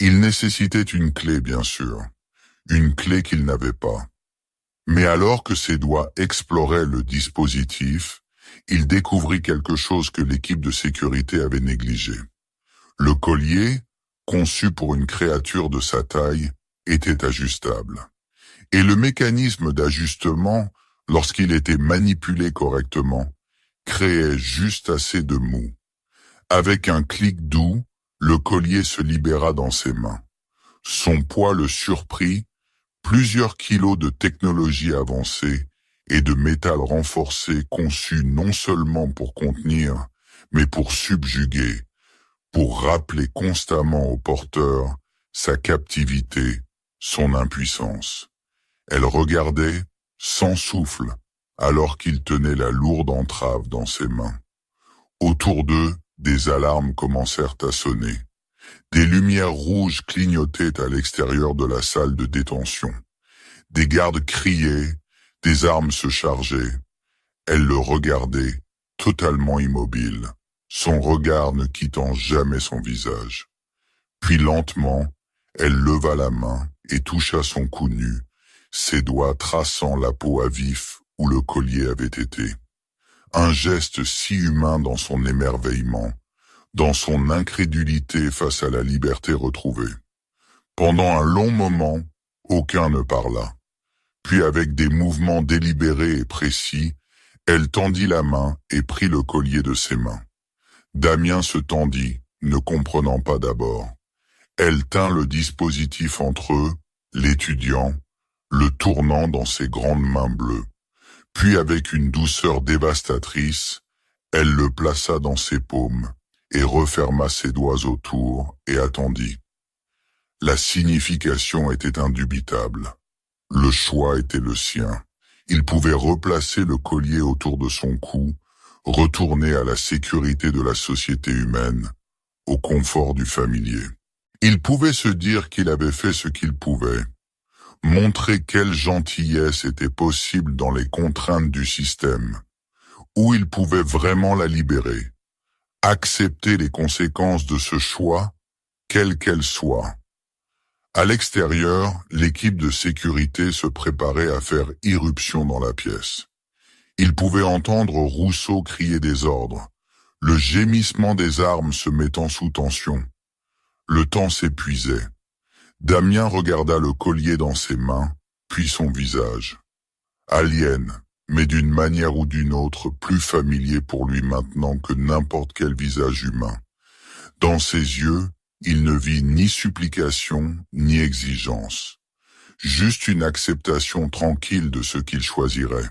Il nécessitait une clé, bien sûr, une clé qu'il n'avait pas. Mais alors que ses doigts exploraient le dispositif, il découvrit quelque chose que l'équipe de sécurité avait négligé. Le collier, conçu pour une créature de sa taille, était ajustable. Et le mécanisme d'ajustement, lorsqu'il était manipulé correctement, créait juste assez de mou. Avec un clic doux, le collier se libéra dans ses mains. Son poids le surprit, plusieurs kilos de technologie avancée et de métal renforcé conçu non seulement pour contenir, mais pour subjuguer, pour rappeler constamment au porteur sa captivité, son impuissance. Elle regardait, sans souffle, alors qu'il tenait la lourde entrave dans ses mains. Autour d'eux, des alarmes commencèrent à sonner. Des lumières rouges clignotaient à l'extérieur de la salle de détention. Des gardes criaient, des armes se chargeaient. Elle le regardait, totalement immobile, son regard ne quittant jamais son visage. Puis lentement, elle leva la main et toucha son cou nu, ses doigts traçant la peau à vif où le collier avait été. Un geste si humain dans son émerveillement, dans son incrédulité face à la liberté retrouvée. Pendant un long moment, aucun ne parla. Puis avec des mouvements délibérés et précis, elle tendit la main et prit le collier de ses mains. Damien se tendit, ne comprenant pas d'abord. Elle tint le dispositif entre eux, l'étudiant, le tournant dans ses grandes mains bleues. Puis avec une douceur dévastatrice, elle le plaça dans ses paumes et referma ses doigts autour et attendit. La signification était indubitable. Le choix était le sien. Il pouvait replacer le collier autour de son cou, retourner à la sécurité de la société humaine, au confort du familier. Il pouvait se dire qu'il avait fait ce qu'il pouvait, montrer quelle gentillesse était possible dans les contraintes du système, où il pouvait vraiment la libérer, accepter les conséquences de ce choix, quelles qu'elles soient. À l'extérieur, l'équipe de sécurité se préparait à faire irruption dans la pièce. Il pouvait entendre Rousseau crier des ordres, le gémissement des armes se mettant sous tension. Le temps s'épuisait. Damien regarda le collier dans ses mains, puis son visage. Alien, mais d'une manière ou d'une autre plus familier pour lui maintenant que n'importe quel visage humain. Dans ses yeux, il ne vit ni supplication, ni exigence. Juste une acceptation tranquille de ce qu'il choisirait.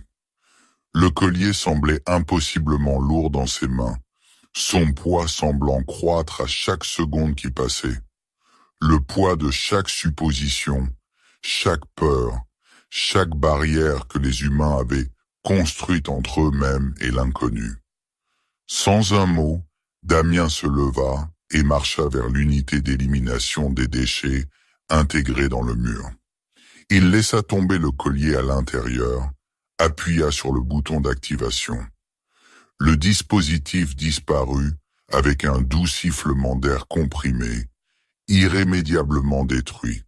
Le collier semblait impossiblement lourd dans ses mains, son poids semblant croître à chaque seconde qui passait. Le poids de chaque supposition, chaque peur, chaque barrière que les humains avaient construite entre eux-mêmes et l'inconnu. Sans un mot, Damien se leva et marcha vers l'unité d'élimination des déchets intégrée dans le mur. Il laissa tomber le collier à l'intérieur, appuya sur le bouton d'activation. Le dispositif disparut avec un doux sifflement d'air comprimé, irrémédiablement détruit.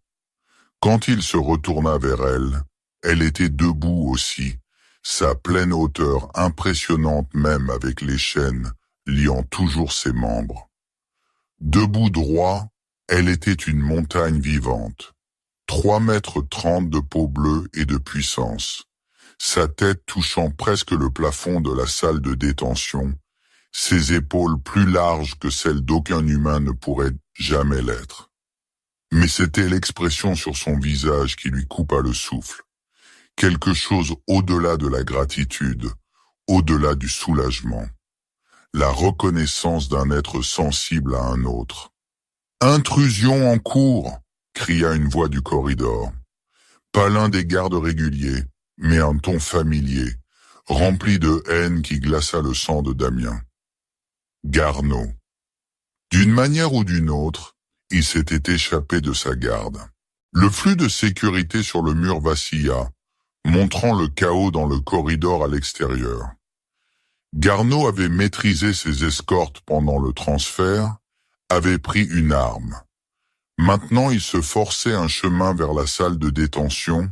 Quand il se retourna vers elle, elle était debout aussi, sa pleine hauteur impressionnante même avec les chaînes liant toujours ses membres. Debout droit, elle était une montagne vivante. 3,30 m de peau bleue et de puissance. Sa tête touchant presque le plafond de la salle de détention, ses épaules plus larges que celles d'aucun humain ne pourrait jamais l'être. Mais c'était l'expression sur son visage qui lui coupa le souffle. Quelque chose au-delà de la gratitude, au-delà du soulagement. La reconnaissance d'un être sensible à un autre. « Intrusion en cours !» cria une voix du corridor. Pas l'un des gardes réguliers, mais un ton familier, rempli de haine qui glaça le sang de Damien. Garneau. D'une manière ou d'une autre, il s'était échappé de sa garde. Le flux de sécurité sur le mur vacilla, montrant le chaos dans le corridor à l'extérieur. Garneau avait maîtrisé ses escortes pendant le transfert, avait pris une arme. Maintenant il se forçait un chemin vers la salle de détention,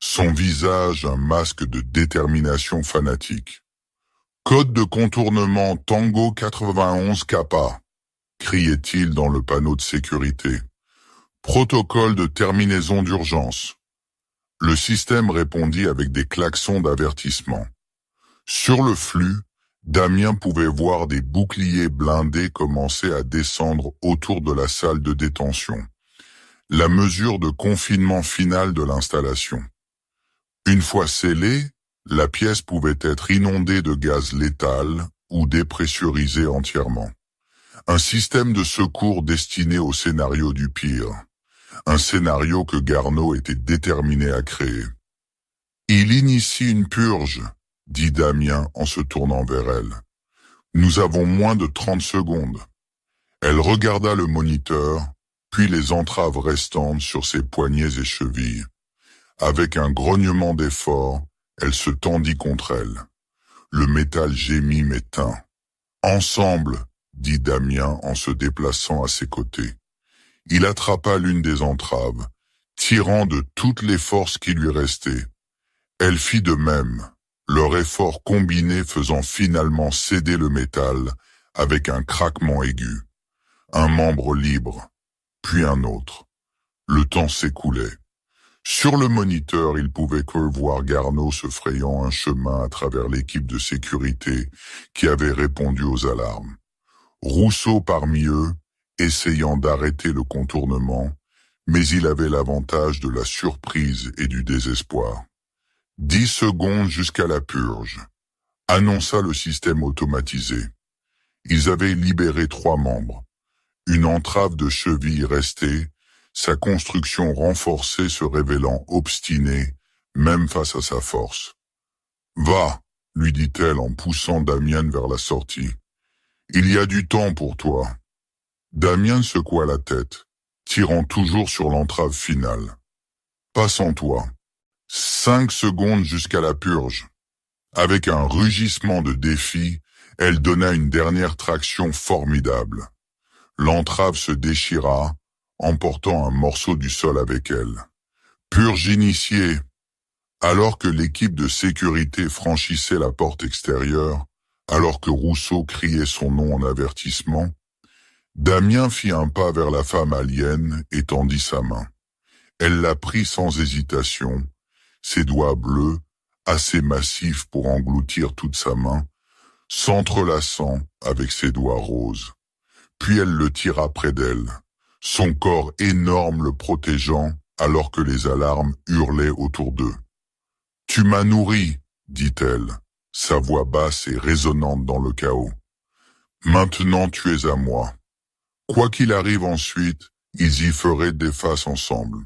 son visage un masque de détermination fanatique. « Code de contournement Tango 91 Kappa », criait-il dans le panneau de sécurité. « Protocole de terminaison d'urgence ». Le système répondit avec des klaxons d'avertissement. Sur le flux, Damien pouvait voir des boucliers blindés commencer à descendre autour de la salle de détention. La mesure de confinement finale de l'installation. Une fois scellée, la pièce pouvait être inondée de gaz létal ou dépressurisée entièrement. Un système de secours destiné au scénario du pire. Un scénario que Garneau était déterminé à créer. « Il initie une purge », dit Damien en se tournant vers elle. « Nous avons moins de 30 secondes. » Elle regarda le moniteur, puis les entraves restantes sur ses poignets et chevilles. Avec un grognement d'effort, elle se tendit contre elle. Le métal gémit mais tint. « Ensemble », dit Damien en se déplaçant à ses côtés. Il attrapa l'une des entraves, tirant de toutes les forces qui lui restaient. Elle fit de même, leur effort combiné faisant finalement céder le métal avec un craquement aigu. Un membre libre, puis un autre. Le temps s'écoulait. Sur le moniteur, il pouvait que voir Garneau se frayant un chemin à travers l'équipe de sécurité qui avait répondu aux alarmes. Rousseau parmi eux, essayant d'arrêter le contournement, mais il avait l'avantage de la surprise et du désespoir. 10 secondes jusqu'à la purge, annonça le système automatisé. Ils avaient libéré 3 membres. Une entrave de cheville restait, sa construction renforcée se révélant obstinée, même face à sa force. « Va », lui dit-elle en poussant Damien vers la sortie. « Il y a du temps pour toi. » Damien secoua la tête, tirant toujours sur l'entrave finale. « Pas sans toi. 5 secondes jusqu'à la purge. » Avec un rugissement de défi, elle donna une dernière traction formidable. L'entrave se déchira, emportant un morceau du sol avec elle. Purge initiée. Alors que l'équipe de sécurité franchissait la porte extérieure, alors que Rousseau criait son nom en avertissement, Damien fit un pas vers la femme alien et tendit sa main. Elle la prit sans hésitation, ses doigts bleus, assez massifs pour engloutir toute sa main, s'entrelaçant avec ses doigts roses. Puis elle le tira près d'elle, son corps énorme le protégeant alors que les alarmes hurlaient autour d'eux. « Tu m'as nourri », dit-elle, sa voix basse et résonnante dans le chaos. « Maintenant tu es à moi. Quoi qu'il arrive ensuite, ils y feraient des faces ensemble.